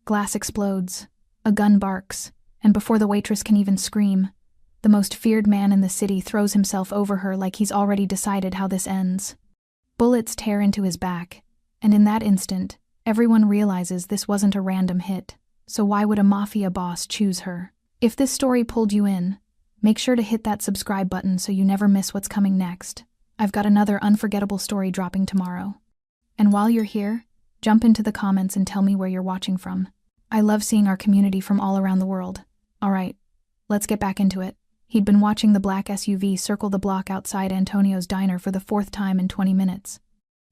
Glass explodes. A gun barks, and before the waitress can even scream, the most feared man in the city throws himself over her like he's already decided how this ends. Bullets tear into his back, and in that instant, everyone realizes this wasn't a random hit, so why would a mafia boss choose her? If this story pulled you in, make sure to hit that subscribe button so you never miss what's coming next. I've got another unforgettable story dropping tomorrow. And while you're here, jump into the comments and tell me where you're watching from. I love seeing our community from all around the world. Alright, let's get back into it. He'd been watching the black SUV circle the block outside Antonio's diner for the 4th time in 20 minutes.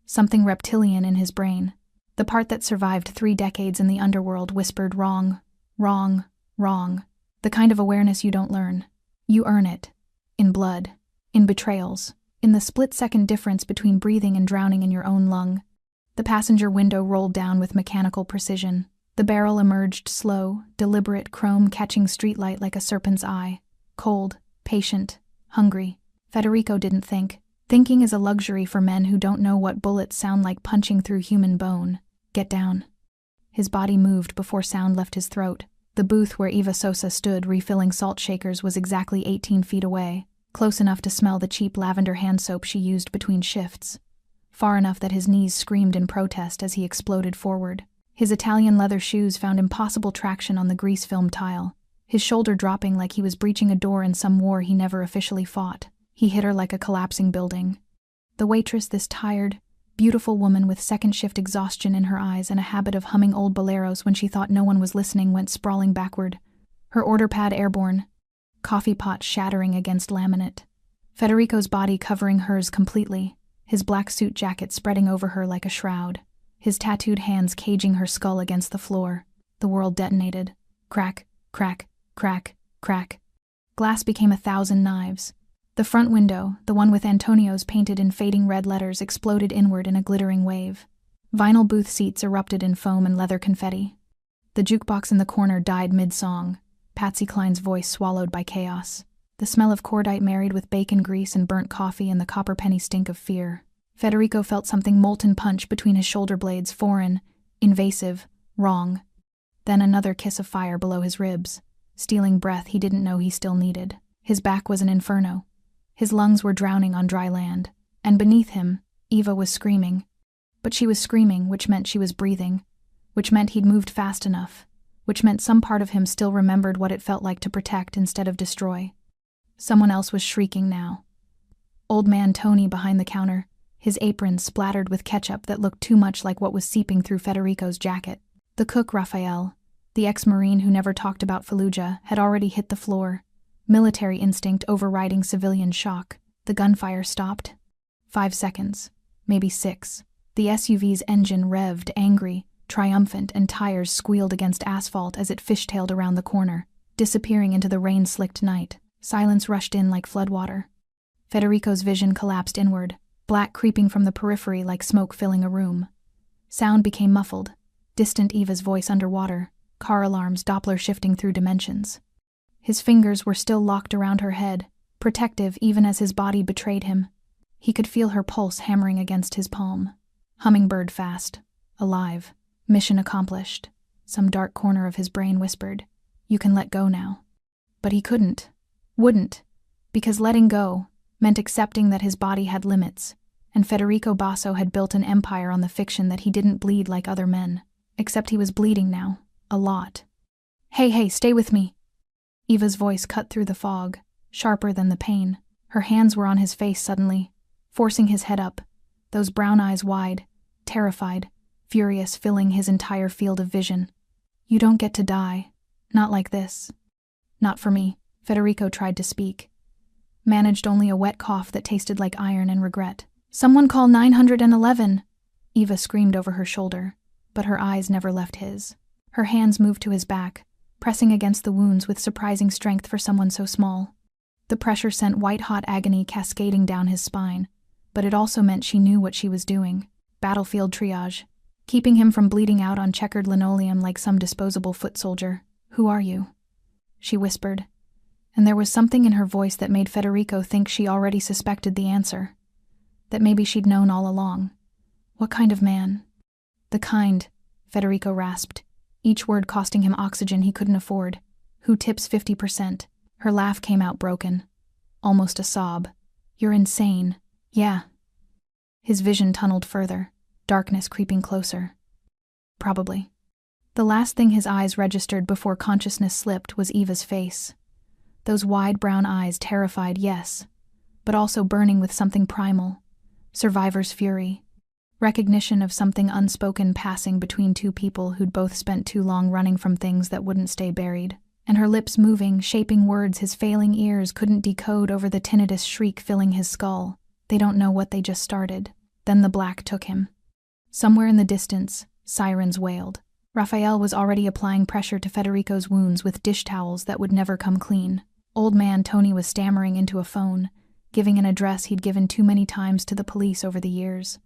Something reptilian in his brain, the part that survived 3 decades in the underworld, whispered wrong, wrong, wrong. The kind of awareness you don't learn. You earn it. In blood. In betrayals. In the split-second difference between breathing and drowning in your own lung. The passenger window rolled down with mechanical precision. The barrel emerged slow, deliberate, chrome-catching streetlight like a serpent's eye. Cold, patient, hungry. Federico didn't think. Thinking is a luxury for men who don't know what bullets sound like punching through human bone. Get down. His body moved before sound left his throat. The booth where Eva Sosa stood refilling salt shakers was exactly 18 feet away, close enough to smell the cheap lavender hand soap she used between shifts. Far enough that his knees screamed in protest as he exploded forward. His Italian leather shoes found impossible traction on the grease-film tile, his shoulder dropping like he was breaching a door in some war he never officially fought. He hit her like a collapsing building. The waitress, this tired, beautiful woman with second-shift exhaustion in her eyes and a habit of humming old boleros when she thought no one was listening, went sprawling backward, her order pad airborne, coffee pot shattering against laminate. Federico's body covering hers completely, his black suit jacket spreading over her like a shroud, his tattooed hands caging her skull against the floor. The world detonated. Crack, crack, crack, crack. Glass became 1,000 knives. The front window, the one with Antonio's painted in fading red letters, exploded inward in a glittering wave. Vinyl booth seats erupted in foam and leather confetti. The jukebox in the corner died mid-song, Patsy Cline's voice swallowed by chaos. The smell of cordite married with bacon grease and burnt coffee and the copper penny stink of fear. Federico felt something molten punch between his shoulder blades, foreign, invasive, wrong. Then another kiss of fire below his ribs, stealing breath he didn't know he still needed. His back was an inferno. His lungs were drowning on dry land, and beneath him, Eva was screaming. But she was screaming, which meant she was breathing, which meant he'd moved fast enough, which meant some part of him still remembered what it felt like to protect instead of destroy. Someone else was shrieking now. Old man Tony behind the counter, his apron splattered with ketchup that looked too much like what was seeping through Federico's jacket. The cook, Raphael, the ex-Marine who never talked about Fallujah, had already hit the floor, military instinct overriding civilian shock. The gunfire stopped. 5 seconds, maybe 6. The SUV's engine revved, angry, triumphant, and tires squealed against asphalt as it fishtailed around the corner, disappearing into the rain-slicked night. Silence rushed in like floodwater. Federico's vision collapsed inward, black creeping from the periphery like smoke filling a room. Sound became muffled, distant Eva's voice underwater, car alarms, Doppler shifting through dimensions. His fingers were still locked around her head, protective even as his body betrayed him. He could feel her pulse hammering against his palm. Hummingbird fast, alive, mission accomplished. Some dark corner of his brain whispered, "You can let go now." But he couldn't, wouldn't, because letting go meant accepting that his body had limits, and Federico Basso had built an empire on the fiction that he didn't bleed like other men. Except he was bleeding now, a lot. Hey, stay with me." Eva's voice cut through the fog, sharper than the pain. Her hands were on his face suddenly, forcing his head up, those brown eyes wide, terrified, furious, filling his entire field of vision. "You don't get to die. Not like this. Not for me." Federico tried to speak. Managed only a wet cough that tasted like iron and regret. "Someone call 911! Eva screamed over her shoulder, but her eyes never left his. Her hands moved to his back, pressing against the wounds with surprising strength for someone so small. The pressure sent white-hot agony cascading down his spine, but it also meant she knew what she was doing. Battlefield triage, keeping him from bleeding out on checkered linoleum like some disposable foot soldier. "Who are you?" she whispered, and there was something in her voice that made Federico think she already suspected the answer, that maybe she'd known all along. "What kind of man?" "The kind," Federico rasped, each word costing him oxygen he couldn't afford. Who tips 50%? Her laugh came out broken. Almost a sob. You're insane. Yeah. His vision tunneled further, darkness creeping closer. Probably. The last thing his eyes registered before consciousness slipped was Eva's face. Those wide brown eyes, terrified, yes, but also burning with something primal. Survivor's fury. Recognition of something unspoken passing between two people who'd both spent too long running from things that wouldn't stay buried. And her lips moving, shaping words his failing ears couldn't decode over the tinnitus shriek filling his skull. They don't know what they just started. Then the black took him. Somewhere in the distance, sirens wailed. Raphael was already applying pressure to Federico's wounds with dish towels that would never come clean. Old man Tony was stammering into a phone, giving an address he'd given too many times to the police over the years.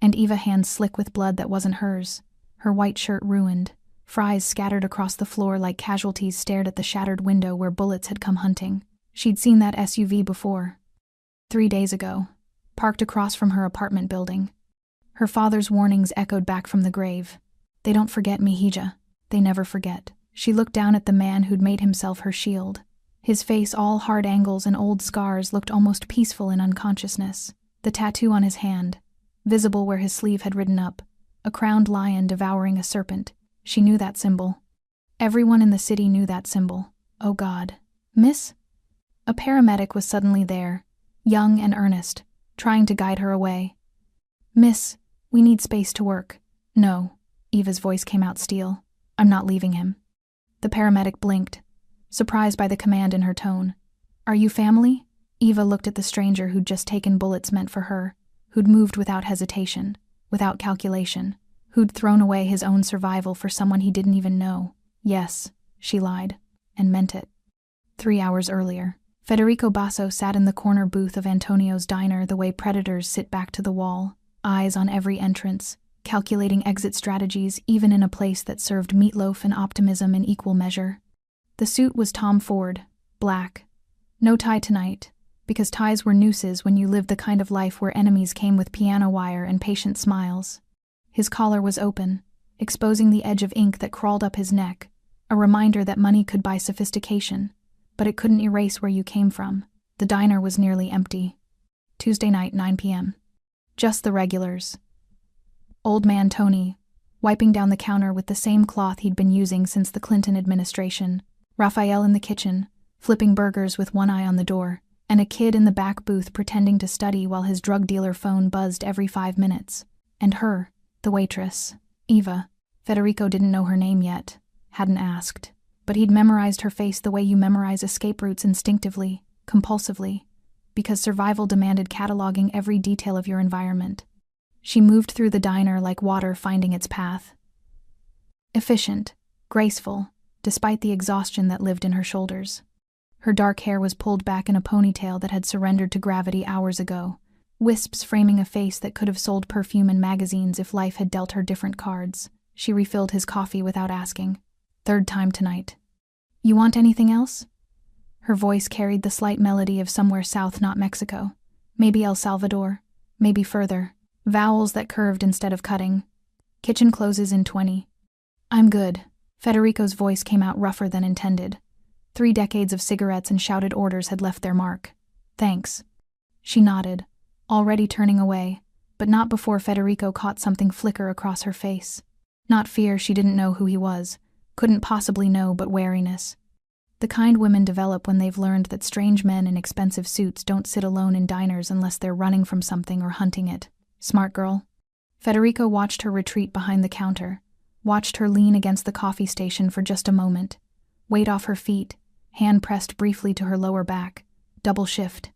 And Eva, hands slick with blood that wasn't hers, her white shirt ruined. Fries scattered across the floor like casualties stared at the shattered window where bullets had come hunting. She'd seen that SUV before. 3 days ago, parked across from her apartment building. Her father's warnings echoed back from the grave. They don't forget, Mihija. They never forget. She looked down at the man who'd made himself her shield. His face, all hard angles and old scars, looked almost peaceful in unconsciousness. The tattoo on his hand, visible where his sleeve had ridden up, a crowned lion devouring a serpent. She knew that symbol. Everyone in the city knew that symbol. Oh God. Miss? A paramedic was suddenly there, young and earnest, trying to guide her away. Miss, we need space to work. No. Eva's voice came out steel. I'm not leaving him. The paramedic blinked, surprised by the command in her tone. Are you family? Eva looked at the stranger who'd just taken bullets meant for her, who'd moved without hesitation, without calculation, who'd thrown away his own survival for someone he didn't even know. Yes, she lied, and meant it. 3 hours earlier, Federico Basso sat in the corner booth of Antonio's diner the way predators sit back to the wall, eyes on every entrance, calculating exit strategies even in a place that served meatloaf and optimism in equal measure. The suit was Tom Ford, black. No tie tonight, because ties were nooses when you lived the kind of life where enemies came with piano wire and patient smiles. His collar was open, exposing the edge of ink that crawled up his neck, a reminder that money could buy sophistication, but it couldn't erase where you came from. The diner was nearly empty. Tuesday night, 9 p.m. Just the regulars. Old man Tony, wiping down the counter with the same cloth he'd been using since the Clinton administration. Raphael in the kitchen, flipping burgers with one eye on the door, and a kid in the back booth pretending to study while his drug dealer phone buzzed every 5 minutes. And her, the waitress, Eva. Federico didn't know her name yet, hadn't asked, but he'd memorized her face the way you memorize escape routes instinctively, compulsively, because survival demanded cataloging every detail of your environment. She moved through the diner like water finding its path. Efficient, graceful, despite the exhaustion that lived in her shoulders. Her dark hair was pulled back in a ponytail that had surrendered to gravity hours ago, wisps framing a face that could have sold perfume in magazines if life had dealt her different cards. She refilled his coffee without asking. 3rd time tonight. You want anything else? Her voice carried the slight melody of somewhere south, not Mexico. Maybe El Salvador. Maybe further. Vowels that curved instead of cutting. Kitchen closes in 20. I'm good. Federico's voice came out rougher than intended. 3 decades of cigarettes and shouted orders had left their mark. Thanks. She nodded, already turning away, but not before Federico caught something flicker across her face. Not fear, she didn't know who he was, couldn't possibly know, but wariness. The kind women develop when they've learned that strange men in expensive suits don't sit alone in diners unless they're running from something or hunting it. Smart girl. Federico watched her retreat behind the counter, watched her lean against the coffee station for just a moment, weight off her feet, hand pressed briefly to her lower back. Double shift,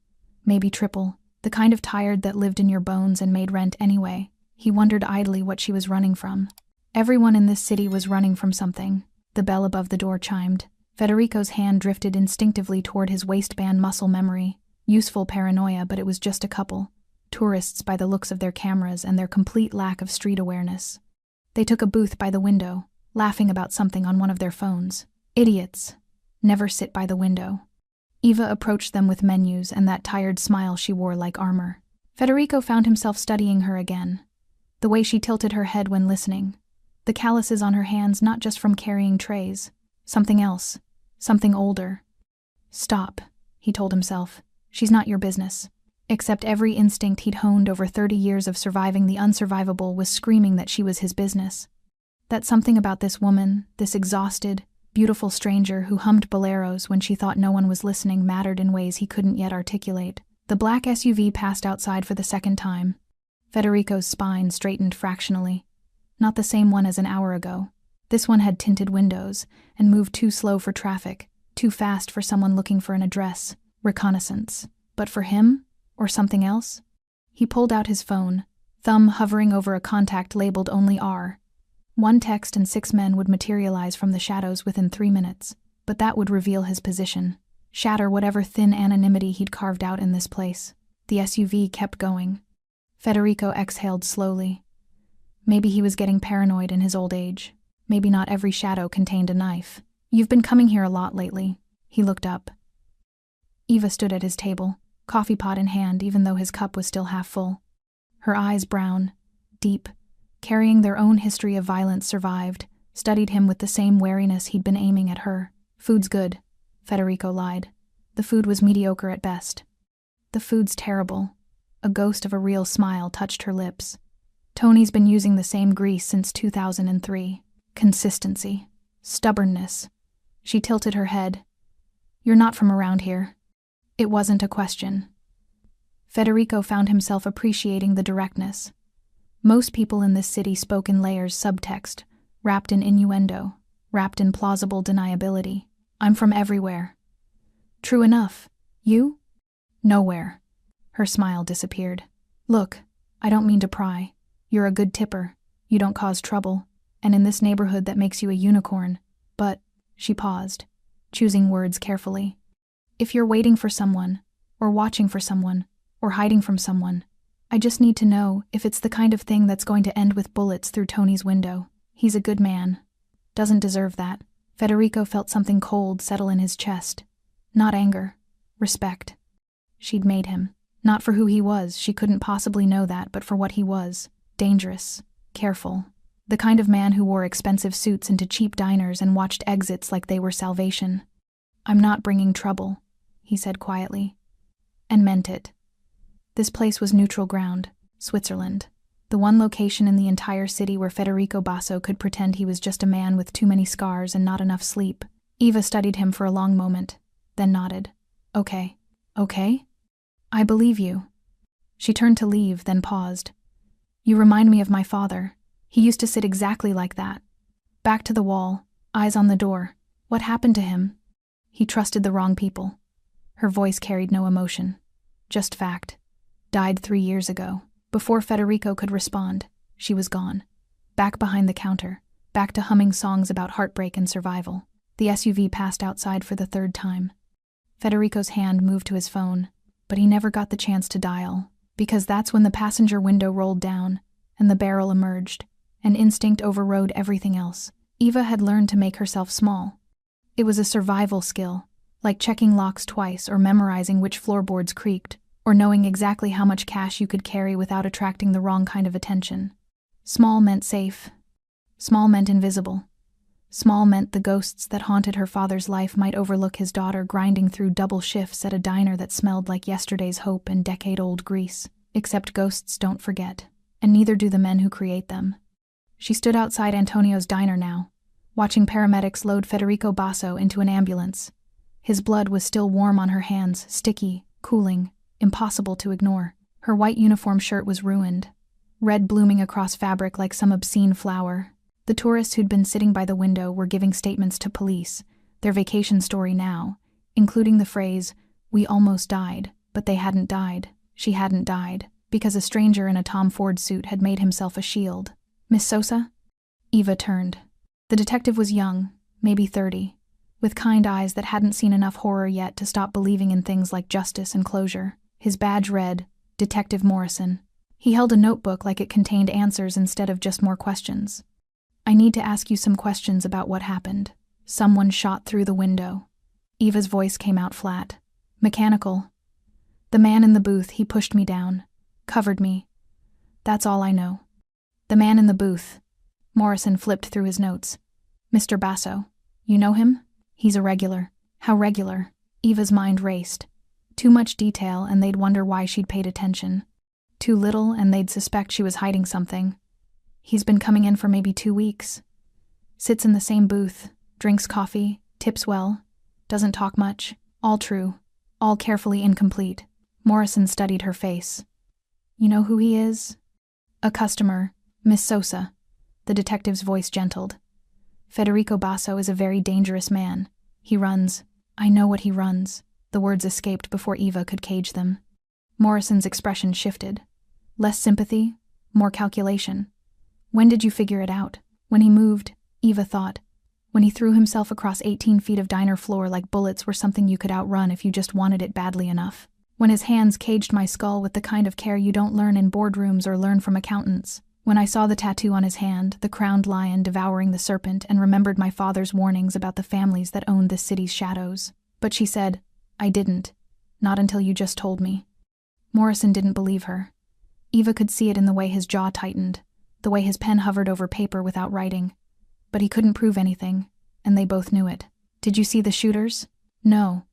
maybe triple, the kind of tired that lived in your bones and made rent anyway. He wondered idly what she was running from. Everyone in this city was running from something. The bell above the door chimed. Federico's hand drifted instinctively toward his waistband muscle memory. Useful paranoia, but it was just a couple. Tourists by the looks of their cameras and their complete lack of street awareness. They took a booth by the window, laughing about something on one of their phones. Idiots. Never sit by the window. Eva approached them with menus and that tired smile she wore like armor. Federico found himself studying her again. The way she tilted her head when listening. The calluses on her hands not just from carrying trays. Something else. Something older. Stop, he told himself. She's not your business. Except every instinct he'd honed over 30 years of surviving the unsurvivable was screaming that she was his business. That something about this woman, this exhausted, beautiful stranger who hummed boleros when she thought no one was listening, mattered in ways he couldn't yet articulate. The black SUV passed outside for the second time. Federico's spine straightened fractionally. Not the same one as an hour ago. This one had tinted windows and moved too slow for traffic, too fast for someone looking for an address, reconnaissance. But for him? Or something else? He pulled out his phone, thumb hovering over a contact labeled only R. One text and 6 men would materialize from the shadows within 3 minutes, but that would reveal his position, shatter whatever thin anonymity he'd carved out in this place. The SUV kept going. Federico exhaled slowly. Maybe he was getting paranoid in his old age. Maybe not every shadow contained a knife. You've been coming here a lot lately. He looked up. Eva stood at his table, coffee pot in hand even though his cup was still half full. Her eyes brown, deep, carrying their own history of violence, survived, studied him with the same wariness he'd been aiming at her. Food's good, Federico lied. The food was mediocre at best. The food's terrible. A ghost of a real smile touched her lips. Tony's been using the same grease since 2003. Consistency. Stubbornness. She tilted her head. You're not from around here. It wasn't a question. Federico found himself appreciating the directness. Most people in this city spoke in layers, subtext, wrapped in innuendo, wrapped in plausible deniability. I'm from everywhere. True enough. You? Nowhere. Her smile disappeared. Look, I don't mean to pry. You're a good tipper. You don't cause trouble. And in this neighborhood that makes you a unicorn. But, she paused, choosing words carefully. If you're waiting for someone, or watching for someone, or hiding from someone, I just need to know if it's the kind of thing that's going to end with bullets through Tony's window. He's a good man. Doesn't deserve that. Federico felt something cold settle in his chest. Not anger. Respect. She'd made him. Not for who he was, she couldn't possibly know that, but for what he was. Dangerous. Careful. The kind of man who wore expensive suits into cheap diners and watched exits like they were salvation. I'm not bringing trouble, he said quietly. And meant it. This place was neutral ground, Switzerland. The one location in the entire city where Federico Basso could pretend he was just a man with too many scars and not enough sleep. Eva studied him for a long moment, then nodded. Okay. Okay? I believe you. She turned to leave, then paused. You remind me of my father. He used to sit exactly like that. Back to the wall, eyes on the door. What happened to him? He trusted the wrong people. Her voice carried no emotion. Just fact. Died 3 years ago. Before Federico could respond, she was gone. Back behind the counter, back to humming songs about heartbreak and survival. The SUV passed outside for the 3rd time. Federico's hand moved to his phone, but he never got the chance to dial, because that's when the passenger window rolled down and the barrel emerged, and instinct overrode everything else. Eva had learned to make herself small. It was a survival skill, like checking locks twice or memorizing which floorboards creaked, or knowing exactly how much cash you could carry without attracting the wrong kind of attention. Small meant safe. Small meant invisible. Small meant the ghosts that haunted her father's life might overlook his daughter grinding through double shifts at a diner that smelled like yesterday's hope and decade-old grease. Except ghosts don't forget, and neither do the men who create them. She stood outside Antonio's diner now, watching paramedics load Federico Basso into an ambulance. His blood was still warm on her hands, sticky, cooling, impossible to ignore. Her white uniform shirt was ruined, red blooming across fabric like some obscene flower. The tourists who'd been sitting by the window were giving statements to police, their vacation story now, including the phrase, "We almost died, but they hadn't died." She hadn't died, because a stranger in a Tom Ford suit had made himself a shield. Miss Sosa? Eva turned. The detective was young, maybe 30, with kind eyes that hadn't seen enough horror yet to stop believing in things like justice and closure. His badge read, Detective Morrison. He held a notebook like it contained answers instead of just more questions. I need to ask you some questions about what happened. Someone shot through the window. Eva's voice came out flat. Mechanical. The man in the booth, he pushed me down. Covered me. That's all I know. The man in the booth. Morrison flipped through his notes. Mr. Basso. You know him? He's a regular. How regular? Eva's mind raced. Too much detail and they'd wonder why she'd paid attention. Too little and they'd suspect she was hiding something. He's been coming in for maybe 2 weeks. Sits in the same booth, drinks coffee, tips well, doesn't talk much. All true. All carefully incomplete. Morrison studied her face. You know who he is? A customer, Miss Sosa. The detective's voice gentled. Federico Basso is a very dangerous man. He runs. I know what he runs. The words escaped before Eva could cage them. Morrison's expression shifted. Less sympathy, more calculation. When did you figure it out? When he moved, Eva thought. When he threw himself across 18 feet of diner floor like bullets were something you could outrun if you just wanted it badly enough. When his hands caged my skull with the kind of care you don't learn in boardrooms or learn from accountants. When I saw the tattoo on his hand, the crowned lion devouring the serpent, and remembered my father's warnings about the families that owned this city's shadows. But she said, I didn't. Not until you just told me. Morrison didn't believe her. Eva could see it in the way his jaw tightened, the way his pen hovered over paper without writing. But he couldn't prove anything, and they both knew it. Did you see the shooters? No.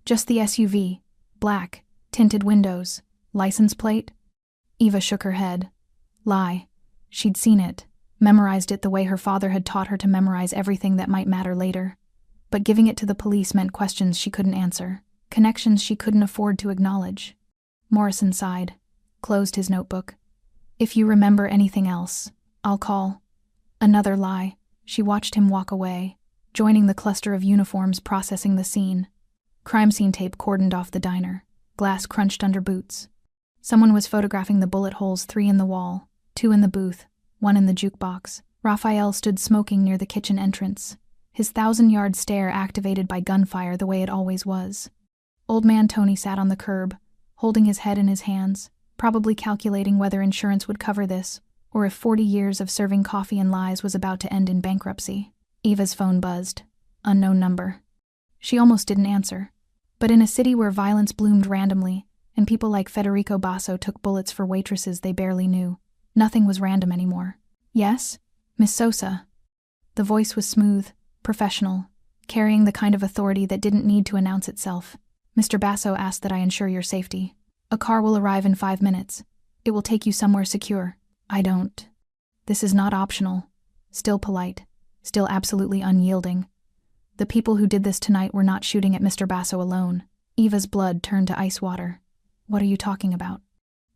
Just the SUV. Black. Tinted windows. License plate? Eva shook her head. Lie. She'd seen it. Memorized it the way her father had taught her to memorize everything that might matter later. But giving it to the police meant questions she couldn't answer. Connections she couldn't afford to acknowledge. Morrison sighed. Closed his notebook. If you remember anything else, I'll call. Another lie. She watched him walk away, joining the cluster of uniforms processing the scene. Crime scene tape cordoned off the diner. Glass crunched under boots. Someone was photographing the bullet holes, 3 in the wall, 2 in the booth, 1 in the jukebox. Raphael stood smoking near the kitchen entrance, his 1,000-yard stare activated by gunfire the way it always was. Old man Tony sat on the curb, holding his head in his hands, probably calculating whether insurance would cover this, or if 40 years of serving coffee and lies was about to end in bankruptcy. Eva's phone buzzed. Unknown number. She almost didn't answer. But in a city where violence bloomed randomly, and people like Federico Basso took bullets for waitresses they barely knew, nothing was random anymore. Yes? Miss Sosa. The voice was smooth, professional, carrying the kind of authority that didn't need to announce itself. Mr. Basso asked that I ensure your safety. A car will arrive in 5 minutes. It will take you somewhere secure. I don't. This is not optional. Still polite. Still absolutely unyielding. The people who did this tonight were not shooting at Mr. Basso alone. Eva's blood turned to ice water. What are you talking about?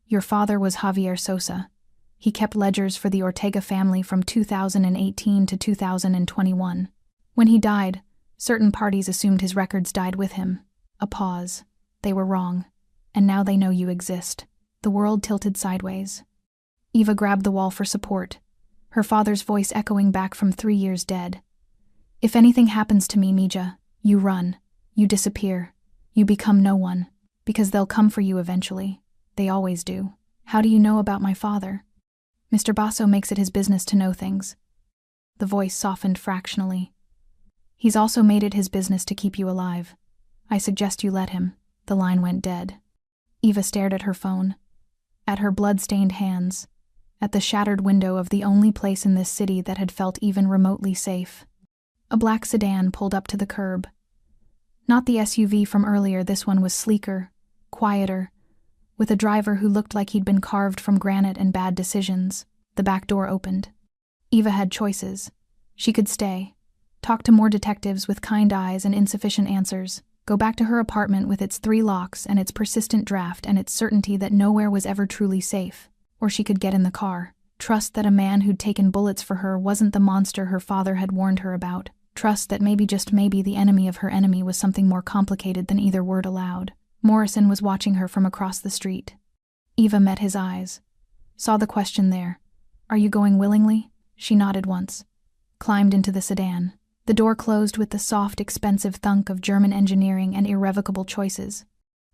Your father was Javier Sosa. He kept ledgers for the Ortega family from 2018 to 2021. When he died, certain parties assumed his records died with him. A pause. They were wrong. And now they know you exist. The world tilted sideways. Eva grabbed the wall for support, her father's voice echoing back from 3 years dead. If anything happens to me, Mija, you run. You disappear. You become no one. Because they'll come for you eventually. They always do. How do you know about my father? Mr. Basso makes it his business to know things. The voice softened fractionally. He's also made it his business to keep you alive. I suggest you let him. The line went dead. Eva stared at her phone. At her blood-stained hands. At the shattered window of the only place in this city that had felt even remotely safe. A black sedan pulled up to the curb. Not the SUV from earlier, this one was sleeker, quieter, with a driver who looked like he'd been carved from granite and bad decisions. The back door opened. Eva had choices. She could stay, talk to more detectives with kind eyes and insufficient answers, go back to her apartment with its 3 locks and its persistent draft and its certainty that nowhere was ever truly safe. Or she could get in the car, trust that a man who'd taken bullets for her wasn't the monster her father had warned her about, trust that maybe just maybe the enemy of her enemy was something more complicated than either word allowed. Morrison was watching her from across the street. Eva met his eyes. Saw the question there. Are you going willingly? She nodded once. Climbed into the sedan. The door closed with the soft, expensive thunk of German engineering and irrevocable choices.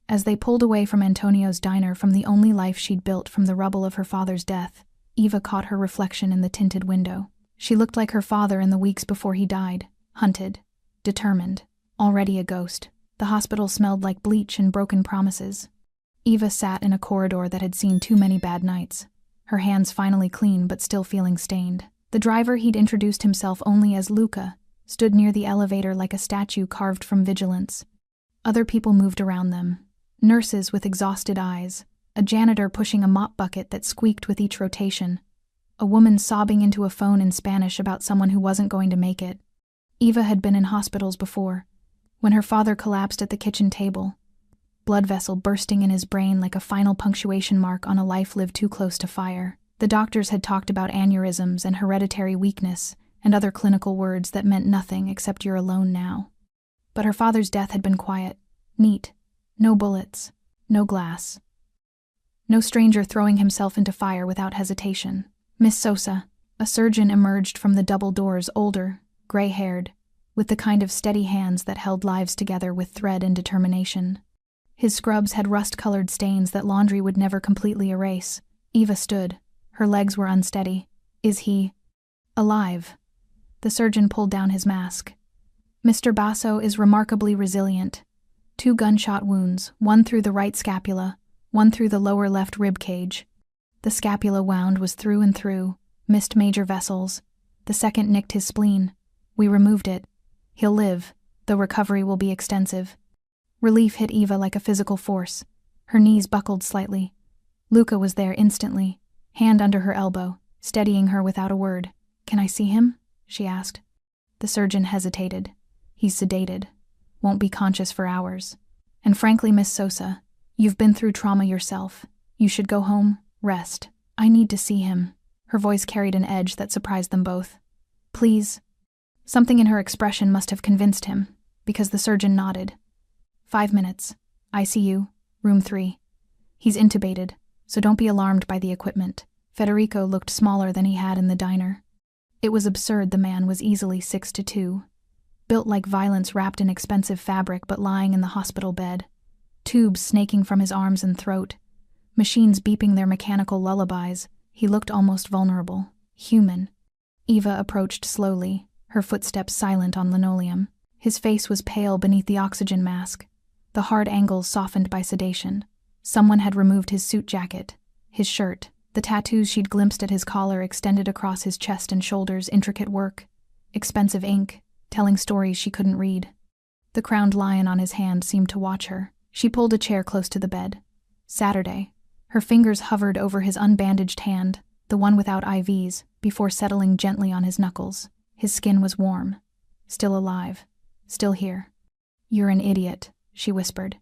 As they pulled away from Antonio's diner, from the only life she'd built from the rubble of her father's death, Eva caught her reflection in the tinted window. She looked like her father in the weeks before he died, hunted, determined, already a ghost. The hospital smelled like bleach and broken promises. Eva sat in a corridor that had seen too many bad nights, her hands finally clean but still feeling stained. The driver he'd introduced himself only as Luca stood near the elevator like a statue carved from vigilance. Other people moved around them. Nurses with exhausted eyes, a janitor pushing a mop bucket that squeaked with each rotation, a woman sobbing into a phone in Spanish about someone who wasn't going to make it. Eva had been in hospitals before, when her father collapsed at the kitchen table, blood vessel bursting in his brain like a final punctuation mark on a life lived too close to fire. The doctors had talked about aneurysms and hereditary weakness and other clinical words that meant nothing except you're alone now. But her father's death had been quiet, neat, no bullets, no glass. No stranger throwing himself into fire without hesitation. Miss Sosa, a surgeon, emerged from the double doors, older, gray-haired, with the kind of steady hands that held lives together with thread and determination. His scrubs had rust-colored stains that laundry would never completely erase. Eva stood. Her legs were unsteady. Is he alive? The surgeon pulled down his mask. Mr. Basso is remarkably resilient. 2 gunshot wounds, one through the right scapula, one through the lower left rib cage. The scapula wound was through and through, missed major vessels. The second nicked his spleen. We removed it. He'll live, though recovery will be extensive. Relief hit Eva like a physical force. Her knees buckled slightly. Luca was there instantly, hand under her elbow, steadying her without a word. Can I see him? She asked. The surgeon hesitated. He's sedated. Won't be conscious for hours. And frankly, Miss Sosa, you've been through trauma yourself. You should go home, rest. I need to see him. Her voice carried an edge that surprised them both. Please. Something in her expression must have convinced him, because the surgeon nodded. 5 minutes. ICU, room 3. He's intubated, so don't be alarmed by the equipment. Federico looked smaller than he had in the diner. It was absurd the man was easily 6'2", built like violence wrapped in expensive fabric but lying in the hospital bed, tubes snaking from his arms and throat, machines beeping their mechanical lullabies. He looked almost vulnerable, human. Eva approached slowly, her footsteps silent on linoleum. His face was pale beneath the oxygen mask, the hard angles softened by sedation. Someone had removed his suit jacket, his shirt, the tattoos she'd glimpsed at his collar extended across his chest and shoulders, intricate work, expensive ink, telling stories she couldn't read. The crowned lion on his hand seemed to watch her. She pulled a chair close to the bed. Saturday. Her fingers hovered over his unbandaged hand, the one without IVs, before settling gently on his knuckles. His skin was warm. Still alive. Still here. You're an idiot, she whispered.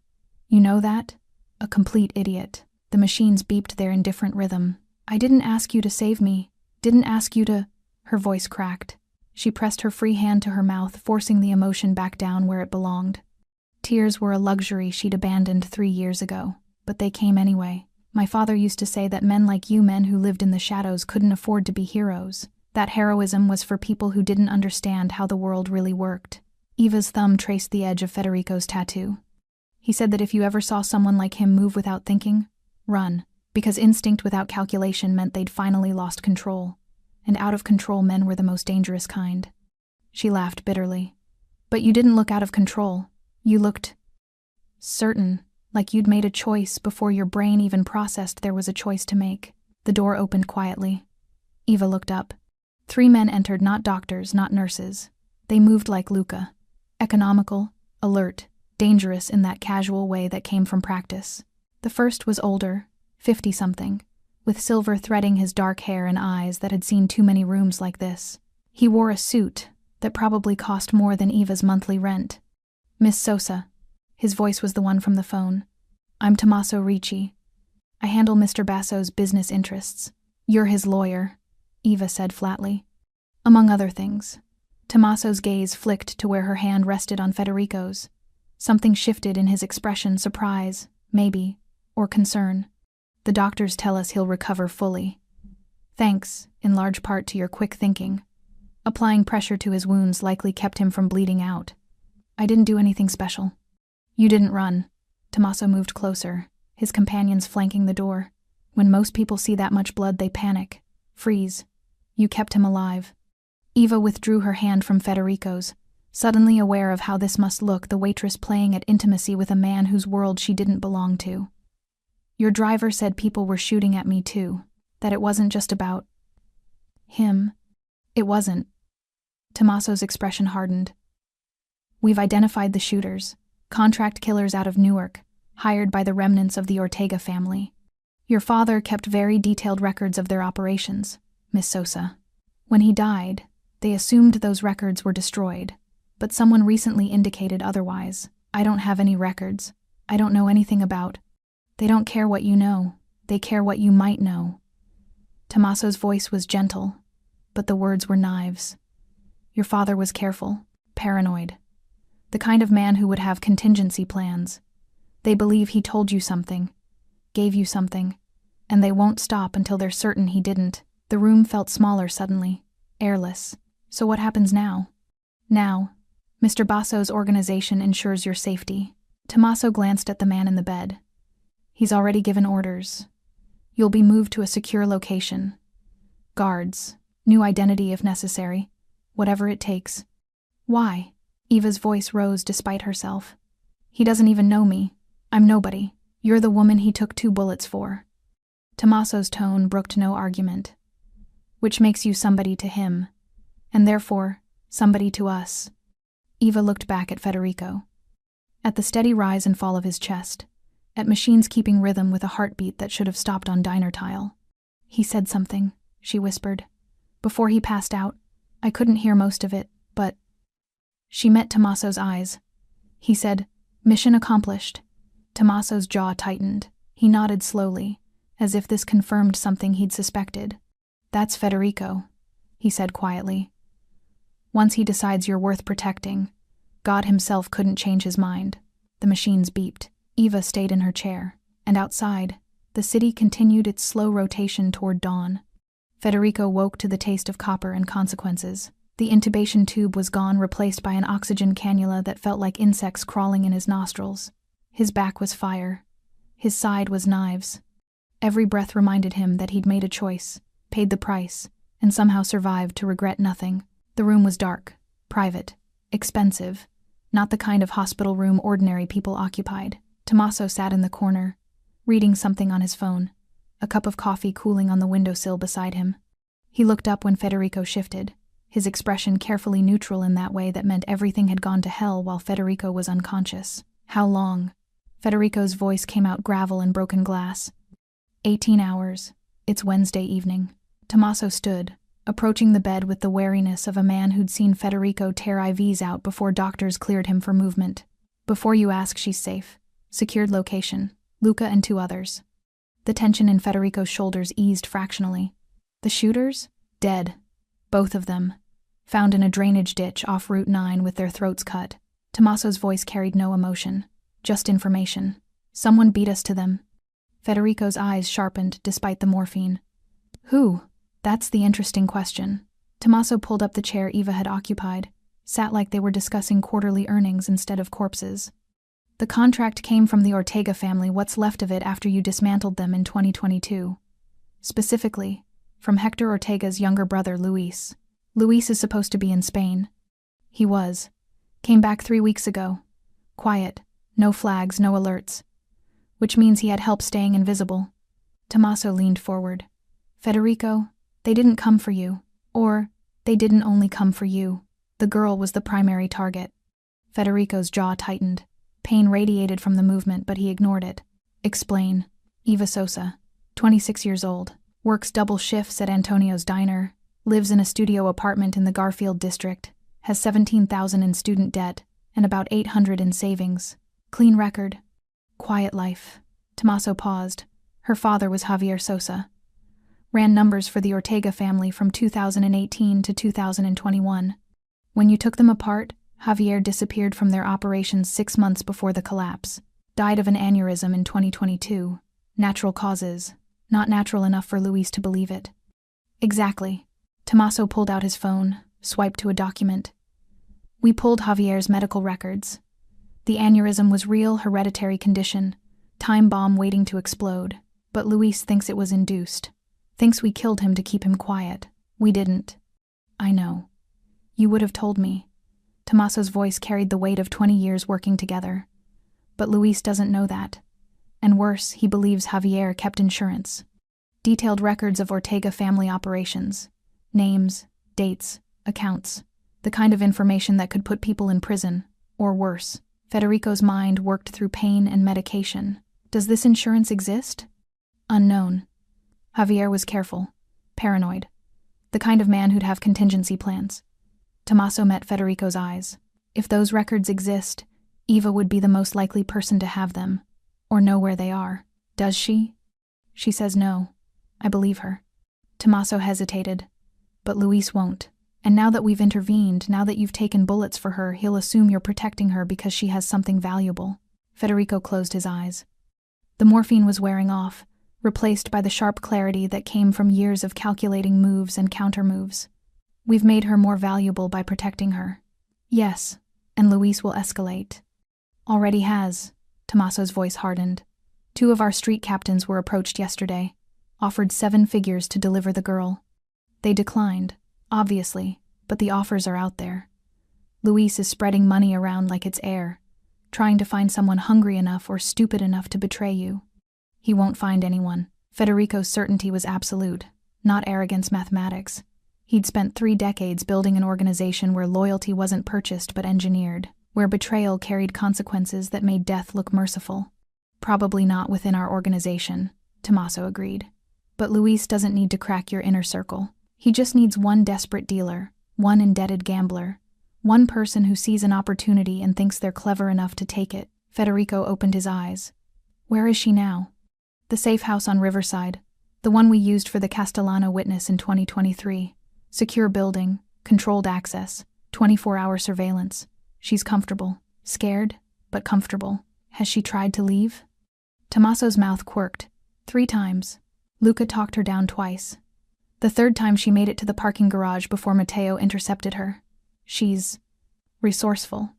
You know that? A complete idiot. The machines beeped their indifferent rhythm. I didn't ask you to save me. Didn't ask you to... Her voice cracked. She pressed her free hand to her mouth, forcing the emotion back down where it belonged. Tears were a luxury she'd abandoned 3 years ago, but they came anyway. My father used to say that men like you, men who lived in the shadows, couldn't afford to be heroes. That heroism was for people who didn't understand how the world really worked. Eva's thumb traced the edge of Federico's tattoo. He said that if you ever saw someone like him move without thinking, run, because instinct without calculation meant they'd finally lost control. And out of control men were the most dangerous kind. She laughed bitterly. But you didn't look out of control. You looked certain, like you'd made a choice before your brain even processed there was a choice to make. The door opened quietly. Eva looked up. 3 men entered, not doctors, not nurses. They moved like Luca. Economical, alert, dangerous in that casual way that came from practice. The first was older, 50-something, with silver threading his dark hair and eyes that had seen too many rooms like this. He wore a suit that probably cost more than Eva's monthly rent. Miss Sosa. His voice was the one from the phone. I'm Tommaso Ricci. I handle Mr. Basso's business interests. You're his lawyer, Eva said flatly. Among other things. Tommaso's gaze flicked to where her hand rested on Federico's. Something shifted in his expression, surprise, maybe, or concern. The doctors tell us he'll recover fully. Thanks, in large part to your quick thinking. Applying pressure to his wounds likely kept him from bleeding out. I didn't do anything special. You didn't run. Tommaso moved closer, his companions flanking the door. When most people see that much blood, they panic, freeze. You kept him alive. Eva withdrew her hand from Federico's, suddenly aware of how this must look, the waitress playing at intimacy with a man whose world she didn't belong to. Your driver said people were shooting at me too, that it wasn't just about him. It wasn't. Tommaso's expression hardened. We've identified the shooters, contract killers out of Newark, hired by the remnants of the Ortega family. Your father kept very detailed records of their operations, Miss Sosa. When he died, they assumed those records were destroyed, but someone recently indicated otherwise. I don't have any records. I don't know anything about. They don't care what you know. They care what you might know. Tommaso's voice was gentle, but the words were knives. Your father was careful, paranoid. The kind of man who would have contingency plans. They believe he told you something, gave you something, and they won't stop until they're certain he didn't. The room felt smaller suddenly, airless. So what happens now? Now, Mr. Basso's organization ensures your safety. Tommaso glanced at the man in the bed. He's already given orders. You'll be moved to a secure location. Guards, new identity if necessary, whatever it takes. Why? Eva's voice rose despite herself. He doesn't even know me. I'm nobody. You're the woman he took 2 bullets for. Tommaso's tone brooked no argument. Which makes you somebody to him, and therefore somebody to us. Eva looked back at Federico. At the steady rise and fall of his chest, at machines keeping rhythm with a heartbeat that should have stopped on diner tile. He said something, she whispered. Before he passed out, I couldn't hear most of it, but... She met Tommaso's eyes. He said, "Mission accomplished." Tommaso's jaw tightened. He nodded slowly, as if this confirmed something he'd suspected. That's Federico, he said quietly. Once he decides you're worth protecting, God himself couldn't change his mind. The machines beeped. Eva stayed in her chair, and outside, the city continued its slow rotation toward dawn. Federico woke to the taste of copper and consequences. The intubation tube was gone, replaced by an oxygen cannula that felt like insects crawling in his nostrils. His back was fire. His side was knives. Every breath reminded him that he'd made a choice, paid the price, and somehow survived to regret nothing. The room was dark, private, expensive, not the kind of hospital room ordinary people occupied. Tommaso sat in the corner, reading something on his phone, a cup of coffee cooling on the windowsill beside him. He looked up when Federico shifted, his expression carefully neutral in that way that meant everything had gone to hell while Federico was unconscious. How long? Federico's voice came out gravel and broken glass. 18 hours. It's Wednesday evening. Tommaso stood, approaching the bed with the wariness of a man who'd seen Federico tear IVs out before doctors cleared him for movement. Before you ask, she's safe. Secured location. Luca and 2 others. The tension in Federico's shoulders eased fractionally. The shooters? Dead. Both of them. Found in a drainage ditch off Route 9 with their throats cut. Tommaso's voice carried no emotion. Just information. Someone beat us to them. Federico's eyes sharpened despite the morphine. Who? That's the interesting question. Tommaso pulled up the chair Eva had occupied, sat like they were discussing quarterly earnings instead of corpses. The contract came from the Ortega family, what's left of it after you dismantled them in 2022. Specifically, from Hector Ortega's younger brother, Luis. Luis is supposed to be in Spain. He was. Came back 3 weeks ago. Quiet. No flags, no alerts. Which means he had help staying invisible. Tommaso leaned forward. Federico, they didn't come for you. Or, they didn't only come for you. The girl was the primary target. Federico's jaw tightened. Pain radiated from the movement, but he ignored it. Explain. Eva Sosa, 26 years old, works double shifts at Antonio's diner, lives in a studio apartment in the Garfield district, has $17,000 in student debt, and about $800 in savings. Clean record. Quiet life. Tommaso paused. Her father was Javier Sosa. Ran numbers for the Ortega family from 2018 to 2021. When you took them apart, Javier disappeared from their operations 6 months before the collapse. Died of an aneurysm in 2022. Natural causes. Not natural enough for Luis to believe it. Exactly. Tommaso pulled out his phone, swiped to a document. We pulled Javier's medical records. The aneurysm was real hereditary condition. Time bomb waiting to explode. But Luis thinks it was induced. Thinks we killed him to keep him quiet. We didn't. I know. You would have told me. Tommaso's voice carried the weight of 20 years working together. But Luis doesn't know that. And worse, he believes Javier kept insurance. Detailed records of Ortega family operations. Names, dates, accounts, the kind of information that could put people in prison, or worse. Federico's mind worked through pain and medication. Does this insurance exist? Unknown. Javier was careful, paranoid, the kind of man who'd have contingency plans. Tommaso met Federico's eyes. If those records exist, Eva would be the most likely person to have them, or know where they are. Does she? She says no. I believe her. Tommaso hesitated. But Luis won't. And now that we've intervened, now that you've taken bullets for her, he'll assume you're protecting her because she has something valuable. Federico closed his eyes. The morphine was wearing off, replaced by the sharp clarity that came from years of calculating moves and counter-moves. We've made her more valuable by protecting her. Yes, and Luis will escalate. Already has. Tommaso's voice hardened. 2 of our street captains were approached yesterday, offered 7 figures to deliver the girl. They declined, obviously, but the offers are out there. Luis is spreading money around like it's air, trying to find someone hungry enough or stupid enough to betray you. He won't find anyone. Federico's certainty was absolute, not arrogance mathematics. He'd spent 3 decades building an organization where loyalty wasn't purchased but engineered, where betrayal carried consequences that made death look merciful. Probably not within our organization, Tommaso agreed. But Luis doesn't need to crack your inner circle. He just needs one desperate dealer, one indebted gambler, one person who sees an opportunity and thinks they're clever enough to take it. Federico opened his eyes. Where is she now? The safe house on Riverside, the one we used for the Castellano witness in 2023. Secure building, controlled access, 24-hour surveillance. She's comfortable. Scared, but comfortable. Has she tried to leave? Tommaso's mouth quirked. 3 times. Luca talked her down twice. The 3rd time she made it to the parking garage before Matteo intercepted her. She's resourceful.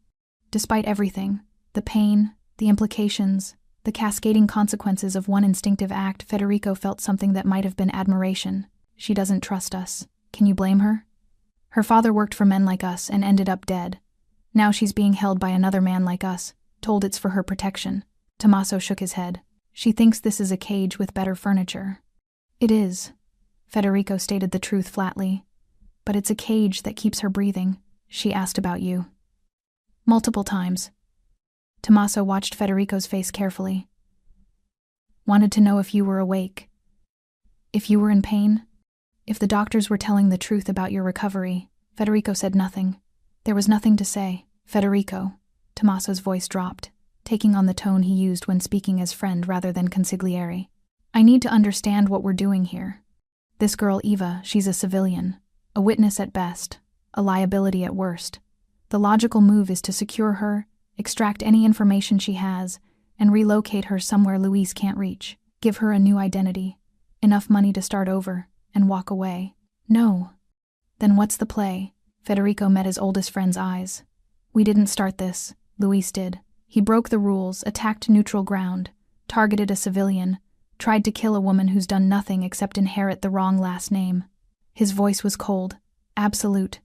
Despite everything, the pain, the implications, the cascading consequences of one instinctive act, Federico felt something that might have been admiration. She doesn't trust us. Can you blame her? Her father worked for men like us and ended up dead. Now she's being held by another man like us, told it's for her protection. Tommaso shook his head. She thinks this is a cage with better furniture. It is. Federico stated the truth flatly. But it's a cage that keeps her breathing. She asked about you. Multiple times. Tommaso watched Federico's face carefully. Wanted to know if you were awake. If you were in pain. If the doctors were telling the truth about your recovery. Federico said nothing. There was nothing to say. Federico. Tommaso's voice dropped, taking on the tone he used when speaking as friend rather than consigliere. I need to understand what we're doing here. This girl Eva, she's a civilian, a witness at best, a liability at worst. The logical move is to secure her, extract any information she has, and relocate her somewhere Luis can't reach. Give her a new identity, enough money to start over, and walk away. No. Then what's the play? Federico met his oldest friend's eyes. We didn't start this. Luis did. He broke the rules, attacked neutral ground, targeted a civilian, tried to kill a woman who's done nothing except inherit the wrong last name. His voice was cold, absolute.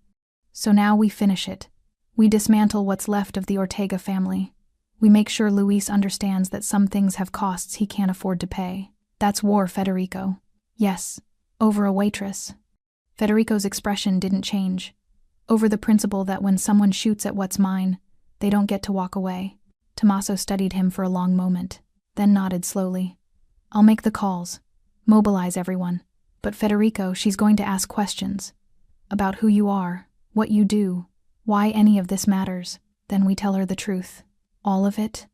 So now we finish it. We dismantle what's left of the Ortega family. We make sure Luis understands that some things have costs he can't afford to pay. That's war, Federico. Yes, over a waitress. Federico's expression didn't change. Over the principle that when someone shoots at what's mine, they don't get to walk away. Tommaso studied him for a long moment, then nodded slowly. I'll make the calls. Mobilize everyone. But Federico, she's going to ask questions. About who you are, what you do, why any of this matters. Then we tell her the truth. All of it?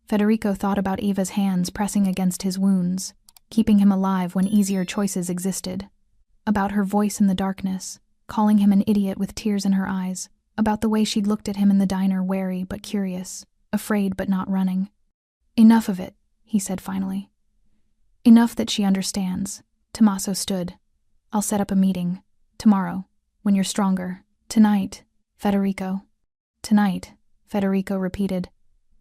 Federico thought about Eva's hands pressing against his wounds, keeping him alive when easier choices existed. About her voice in the darkness, calling him an idiot with tears in her eyes. About the way she'd looked at him in the diner, wary but curious, afraid but not running. Enough of it, he said finally. Enough that she understands. Tommaso stood. I'll set up a meeting. Tomorrow, when you're stronger. Tonight, Federico. Tonight, Federico repeated.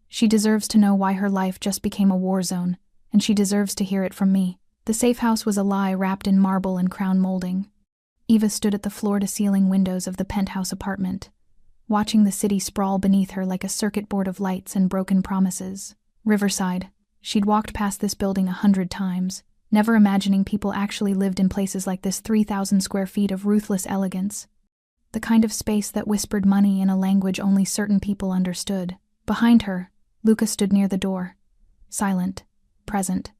She deserves to know why her life just became a war zone, and she deserves to hear it from me. The safe house was a lie wrapped in marble and crown molding. Eva stood at the floor-to-ceiling windows of the penthouse apartment, watching the city sprawl beneath her like a circuit board of lights and broken promises. Riverside. She'd walked past this building 100 times, never imagining people actually lived in places like this. 3,000 square feet of ruthless elegance, The kind of space that whispered money in a language only certain people understood. Behind her, Luca stood near the door. Silent. Present.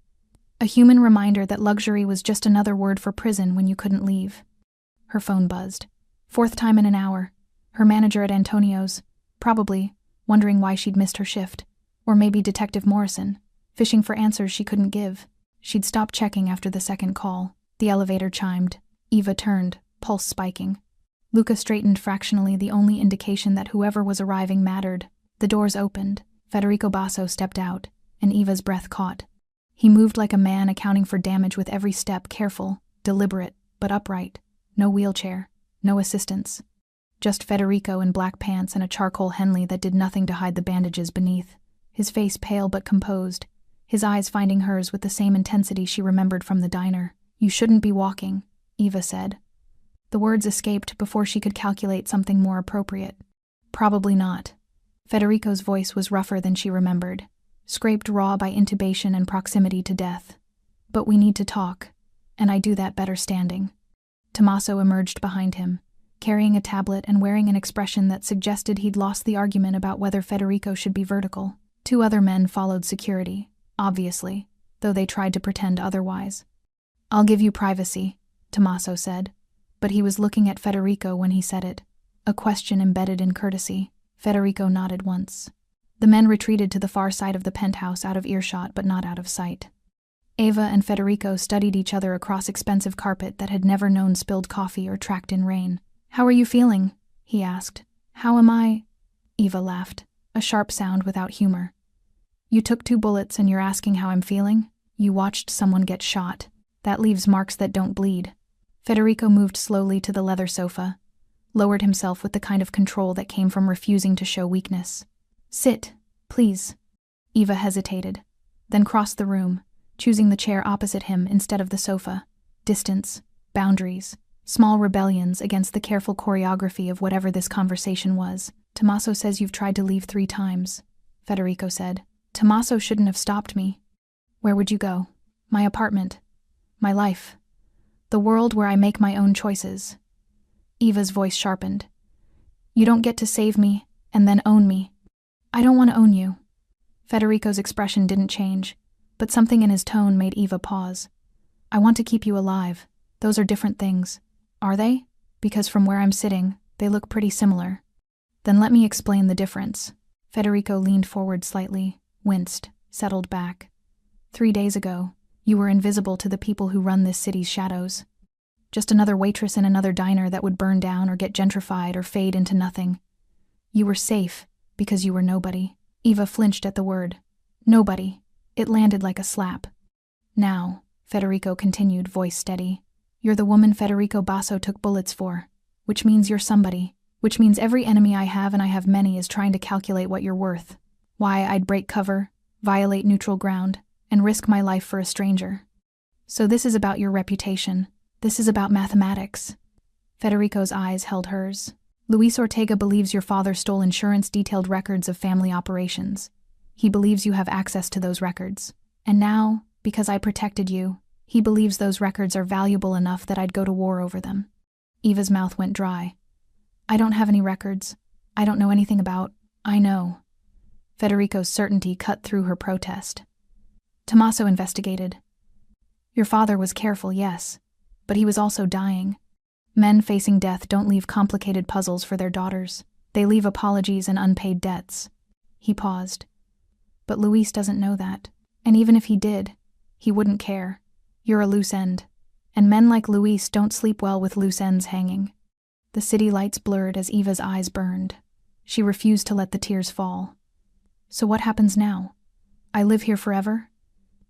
A human reminder that luxury was just another word for prison when you couldn't leave. Her phone buzzed. 4th time in an hour. Her manager at Antonio's, probably, wondering why she'd missed her shift. Or maybe Detective Morrison, fishing for answers she couldn't give. She'd stopped checking after the 2nd call. The elevator chimed. Eva turned, pulse spiking. Luca straightened fractionally, the only indication that whoever was arriving mattered. The doors opened. Federico Basso stepped out, and Eva's breath caught. He moved like a man accounting for damage with every step, careful, deliberate, but upright. No wheelchair, no assistance. Just Federico in black pants and a charcoal Henley that did nothing to hide the bandages beneath. His face pale but composed, his eyes finding hers with the same intensity she remembered from the diner. "You shouldn't be walking," Eva said. The words escaped before she could calculate something more appropriate. "Probably not." Federico's voice was rougher than she remembered, scraped raw by intubation and proximity to death. "But we need to talk, and I do that better standing." Tommaso emerged behind him, carrying a tablet and wearing an expression that suggested he'd lost the argument about whether Federico should be vertical. 2 other men followed security, obviously, though they tried to pretend otherwise. "I'll give you privacy," Tommaso said, but he was looking at Federico when he said it, a question embedded in courtesy. Federico nodded once. The men retreated to the far side of the penthouse, out of earshot but not out of sight. Eva and Federico studied each other across expensive carpet that had never known spilled coffee or tracked in rain. "How are you feeling?" he asked. "How am I?" Eva laughed, a sharp sound without humor. "You took 2 bullets and you're asking how I'm feeling? You watched someone get shot. That leaves marks that don't bleed." Federico moved slowly to the leather sofa, lowered himself with the kind of control that came from refusing to show weakness. "Sit, please." Eva hesitated, then crossed the room, choosing the chair opposite him instead of the sofa. Distance, boundaries, small rebellions against the careful choreography of whatever this conversation was. "Tommaso says you've tried to leave 3 times, Federico said. "Tommaso shouldn't have stopped me." "Where would you go?" "My apartment. My life. The world where I make my own choices." Eva's voice sharpened. "You don't get to save me, and then own me." "I don't want to own you." Federico's expression didn't change, but something in his tone made Eva pause. "I want to keep you alive. Those are different things." "Are they? Because from where I'm sitting, they look pretty similar." "Then let me explain the difference." Federico leaned forward slightly, winced, settled back. 3 days ago, you were invisible to the people who run this city's shadows. Just another waitress in another diner that would burn down or get gentrified or fade into nothing. You were safe because you were nobody. Eva flinched at the word. Nobody. It landed like a slap. "Now," Federico continued, voice steady, "you're the woman Federico Basso took bullets for, which means you're somebody, which means every enemy I have, and I have many, is trying to calculate what you're worth. Why I'd break cover, violate neutral ground, and risk my life for a stranger. So this is about your reputation. This is about mathematics." Federico's eyes held hers. "Luis Ortega believes your father stole insurance-detailed records of family operations. He believes you have access to those records. And now, because I protected you, he believes those records are valuable enough that I'd go to war over them." Eva's mouth went dry. "I don't have any records. I don't know anything about—" "I know." Federico's certainty cut through her protest. Tommaso investigated. "Your father was careful, yes, but he was also dying. Men facing death don't leave complicated puzzles for their daughters. They leave apologies and unpaid debts." He paused. "But Luis doesn't know that. And even if he did, he wouldn't care. You're a loose end. And men like Luis don't sleep well with loose ends hanging." The city lights blurred as Eva's eyes burned. She refused to let the tears fall. "So what happens now? I live here forever?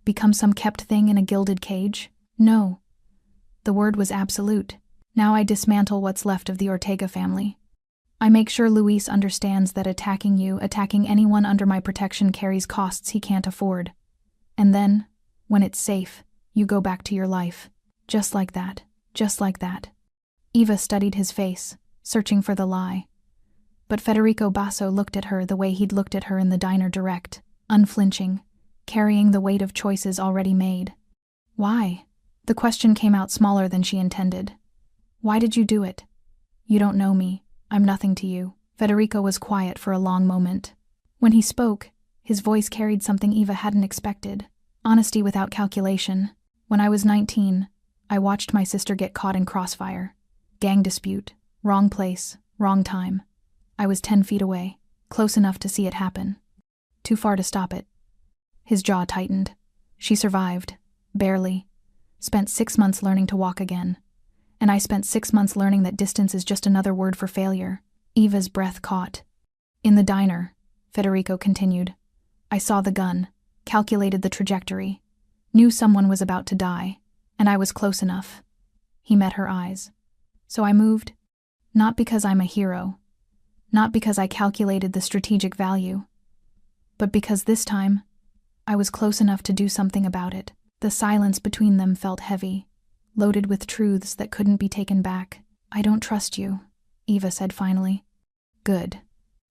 Become some kept thing in a gilded cage? No." The word was absolute. "Now I dismantle what's left of the Ortega family. I make sure Luis understands that attacking you, attacking anyone under my protection, carries costs he can't afford. And then, when it's safe, you go back to your life. Just like that. Just like that." Eva studied his face, searching for the lie. But Federico Basso looked at her the way he'd looked at her in the diner, direct, unflinching, carrying the weight of choices already made. "Why?" The question came out smaller than she intended. "Why did you do it? You don't know me. I'm nothing to you." Federico was quiet for a long moment. When he spoke, his voice carried something Eva hadn't expected. Honesty without calculation. "When I was 19, I watched my sister get caught in crossfire. Gang dispute. Wrong place, wrong time. I was 10 feet away, close enough to see it happen. Too far to stop it." His jaw tightened. "She survived. Barely. Spent 6 months learning to walk again. And I spent 6 months learning that distance is just another word for failure." Eva's breath caught. "In the diner," Federico continued, "I saw the gun, calculated the trajectory, knew someone was about to die, and I was close enough." He met her eyes. "So I moved? Not because I'm a hero. Not because I calculated the strategic value. But because this time, I was close enough to do something about it." The silence between them felt heavy, loaded with truths that couldn't be taken back. "I don't trust you," Eva said finally. "Good."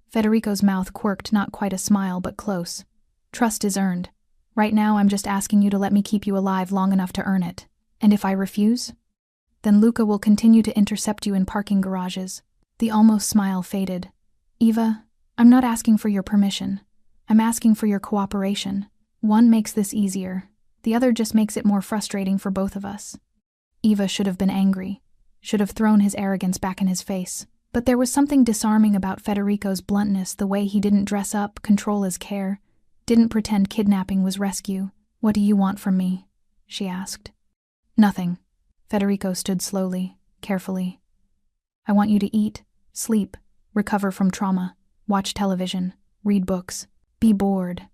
Federico's mouth quirked, not quite a smile, but close. "Trust is earned. Right now I'm just asking you to let me keep you alive long enough to earn it. And if I refuse? Then Luca will continue to intercept you in parking garages." The almost smile faded. "Eva, I'm not asking for your permission. I'm asking for your cooperation. One makes this easier. The other just makes it more frustrating for both of us." Eva should have been angry, should have thrown his arrogance back in his face. But there was something disarming about Federico's bluntness, the way he didn't dress up, control his care, didn't pretend kidnapping was rescue. "What do you want from me?" she asked. "Nothing." Federico stood slowly, carefully. "I want you to eat, sleep, recover from trauma, watch television, read books, be bored.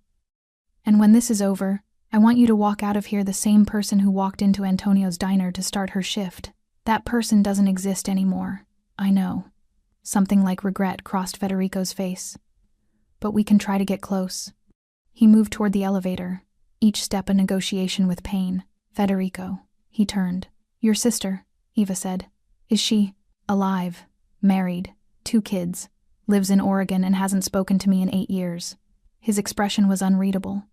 And when this is over, I want you to walk out of here the same person who walked into Antonio's diner to start her shift. That person doesn't exist anymore. I know." Something like regret crossed Federico's face. "But we can try to get close." He moved toward the elevator, each step a negotiation with pain. "Federico." He turned. "Your sister," Eva said. "Is she alive, married, 2 kids, lives in Oregon and hasn't spoken to me in 8 years. His expression was unreadable.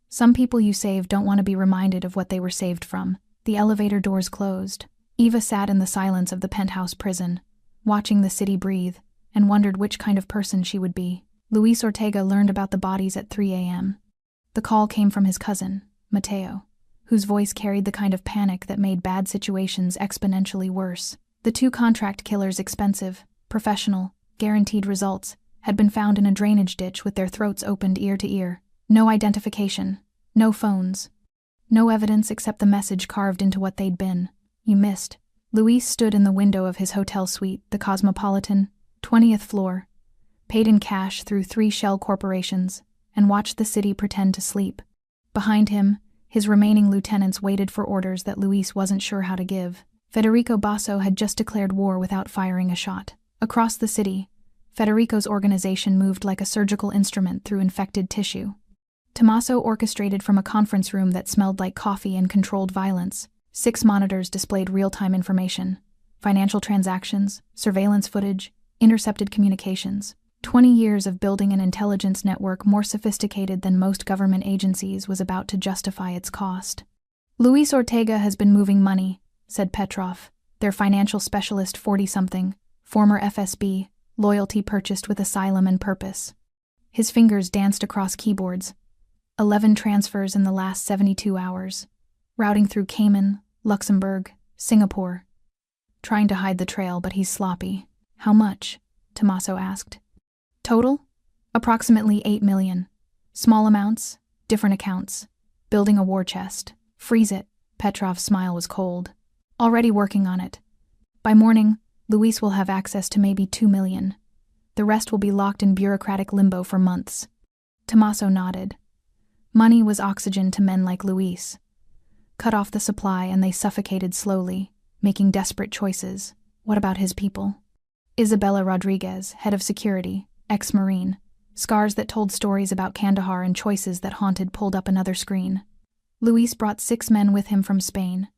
"Some people you save don't want to be reminded of what they were saved from." The elevator doors closed. Eva sat in the silence of the penthouse prison, watching the city breathe, and wondered which kind of person she would be. Luis Ortega learned about the bodies at 3 a.m. The call came from his cousin, Mateo, whose voice carried the kind of panic that made bad situations exponentially worse. The 2 contract killers, expensive, professional, guaranteed results, had been found in a drainage ditch with their throats opened ear to ear. No identification, no phones, no evidence except the message carved into what they'd been. "You missed." Luis stood in the window of his hotel suite, the Cosmopolitan, 20th floor, paid in cash through 3 shell corporations, and watched the city pretend to sleep. Behind him, his remaining lieutenants waited for orders that Luis wasn't sure how to give. Federico Basso had just declared war without firing a shot. Across the city, Federico's organization moved like a surgical instrument through infected tissue. Tommaso orchestrated from a conference room that smelled like coffee and controlled violence. 6 monitors displayed real-time information, financial transactions, surveillance footage, intercepted communications. 20 years of building an intelligence network more sophisticated than most government agencies was about to justify its cost. "Luis Ortega has been moving money," said Petrov, their financial specialist, 40-something, former FSB, loyalty purchased with asylum and purpose. His fingers danced across keyboards. 11 transfers in the last 72 hours, routing through Cayman, Luxembourg, Singapore. Trying to hide the trail, but he's sloppy. "How much?" Tommaso asked. "Total? Approximately 8 million. Small amounts, different accounts. Building a war chest. Freeze it." Petrov's smile was cold. "Already working on it. By morning, Luis will have access to maybe 2 million. The rest will be locked in bureaucratic limbo for months." Tommaso nodded. Money was oxygen to men like Luis. Cut off the supply and they suffocated slowly, making desperate choices. What about his people? Isabella Rodriguez, head of security, ex-Marine. Scars that told stories about Kandahar and choices that haunted pulled up another screen. Luis brought 6 men with him from Spain.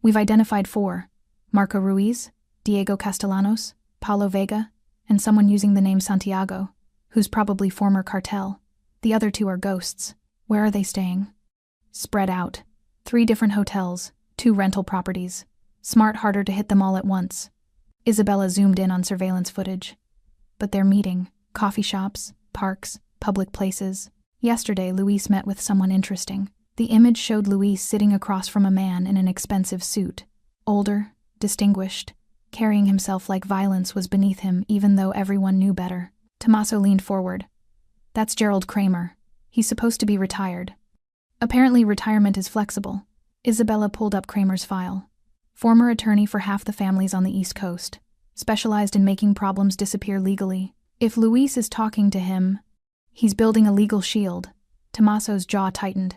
"We've identified 4. Marco Ruiz, Diego Castellanos, Paulo Vega, and someone using the name Santiago, who's probably former cartel. The other 2 are ghosts. Where are they staying?" "Spread out. 3 different hotels, 2 rental properties. Smart harder to hit them all at once." Isabella zoomed in on surveillance footage. But their meeting, coffee shops, parks, public places. Yesterday, Luis met with someone interesting. The image showed Luis sitting across from a man in an expensive suit. Older, distinguished, carrying himself like violence was beneath him even though everyone knew better. Tommaso leaned forward. That's Gerald Kramer. He's supposed to be retired. Apparently retirement is flexible. Isabella pulled up Kramer's file. Former attorney for half the families on the East Coast. Specialized in making problems disappear legally. If Luis is talking to him, he's building a legal shield. Tommaso's jaw tightened.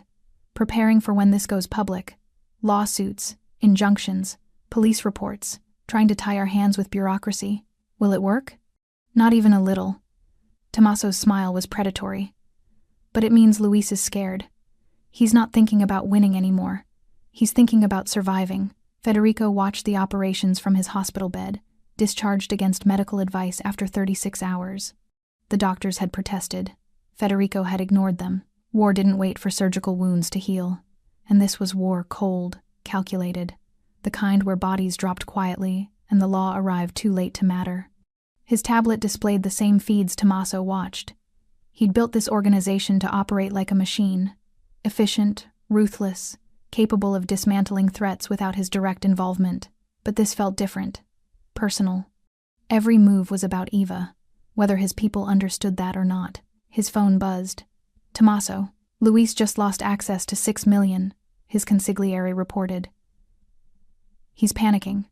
Preparing for when this goes public. Lawsuits, injunctions, police reports, trying to tie our hands with bureaucracy. Will it work? Not even a little. Tommaso's smile was predatory. But it means Luis is scared. He's not thinking about winning anymore. He's thinking about surviving. Federico watched the operations from his hospital bed, discharged against medical advice after 36 hours. The doctors had protested. Federico had ignored them. War didn't wait for surgical wounds to heal. And this was war cold, calculated. The kind where bodies dropped quietly and the law arrived too late to matter. His tablet displayed the same feeds Tommaso watched. He'd built this organization to operate like a machine. Efficient, ruthless, capable of dismantling threats without his direct involvement. But this felt different. Personal. Every move was about Eva, whether his people understood that or not. His phone buzzed. Tommaso, Luis just lost access to 6 million, his consigliere reported. He's panicking.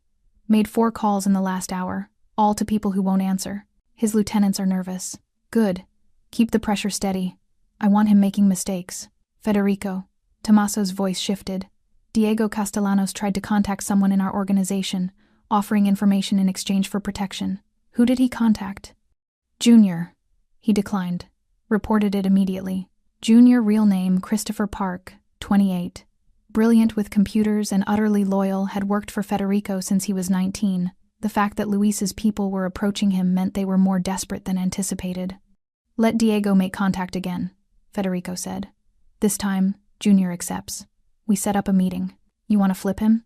Made 4 calls in the last hour, all to people who won't answer. His lieutenants are nervous. Good. Keep the pressure steady. I want him making mistakes. Federico. Tommaso's voice shifted. Diego Castellanos tried to contact someone in our organization, offering information in exchange for protection. Who did he contact? Junior. He declined. Reported it immediately. Junior, real name Christopher Park, 28. Brilliant with computers and utterly loyal, had worked for Federico since he was 19. The fact that Luis's people were approaching him meant they were more desperate than anticipated. Let Diego make contact again, Federico said. This time, Junior accepts. We set up a meeting. You want to flip him?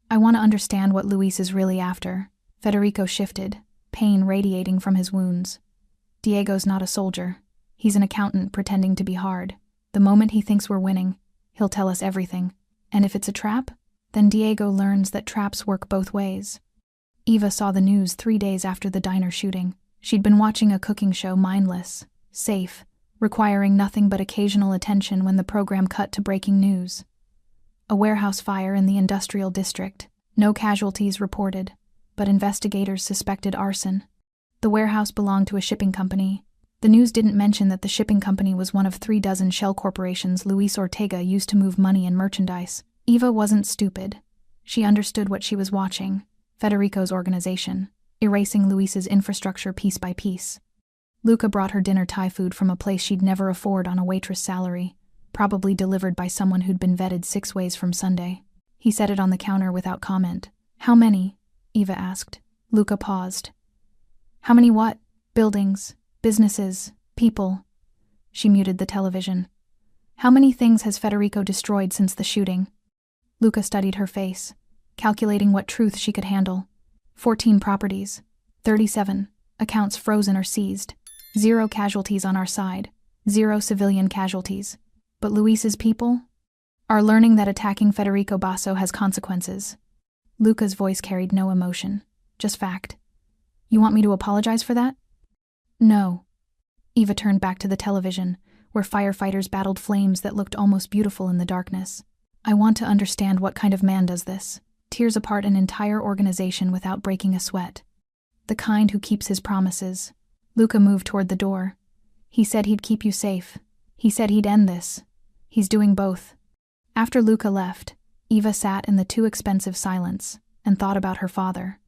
I want to understand what Luis is really after. Federico shifted, pain radiating from his wounds. Diego's not a soldier. He's an accountant pretending to be hard. The moment he thinks we're winning, he'll tell us everything. And if it's a trap, then Diego learns that traps work both ways. Eva saw the news 3 days after the diner shooting. She'd been watching a cooking show, mindless, safe, requiring nothing but occasional attention when the program cut to breaking news. A warehouse fire in the industrial district. No casualties reported, but investigators suspected arson. The warehouse belonged to a shipping company. The news didn't mention that the shipping company was one of 36 shell corporations Luis Ortega used to move money and merchandise. Eva wasn't stupid. She understood what she was watching. Federico's organization, erasing Luis's infrastructure piece by piece. Luca brought her dinner Thai food from a place she'd never afford on a waitress salary, probably delivered by someone who'd been vetted 6 ways from Sunday. He set it on the counter without comment. How many? Eva asked. Luca paused. How many what? Buildings, businesses, people. She muted the television. How many things has Federico destroyed since the shooting? Luca studied her face, calculating what truth she could handle. 14 properties. 37. Accounts frozen or seized. 0 casualties on our side. 0 civilian casualties. But Luis's people are learning that attacking Federico Basso has consequences. Luca's voice carried no emotion, just fact. You want me to apologize for that? No. Eva turned back to the television, where firefighters battled flames that looked almost beautiful in the darkness. I want to understand what kind of man does this. Tears apart an entire organization without breaking a sweat. The kind who keeps his promises. Luca moved toward the door. He said he'd keep you safe. He said he'd end this. He's doing both. After Luca left, Eva sat in the too expensive silence and thought about her father.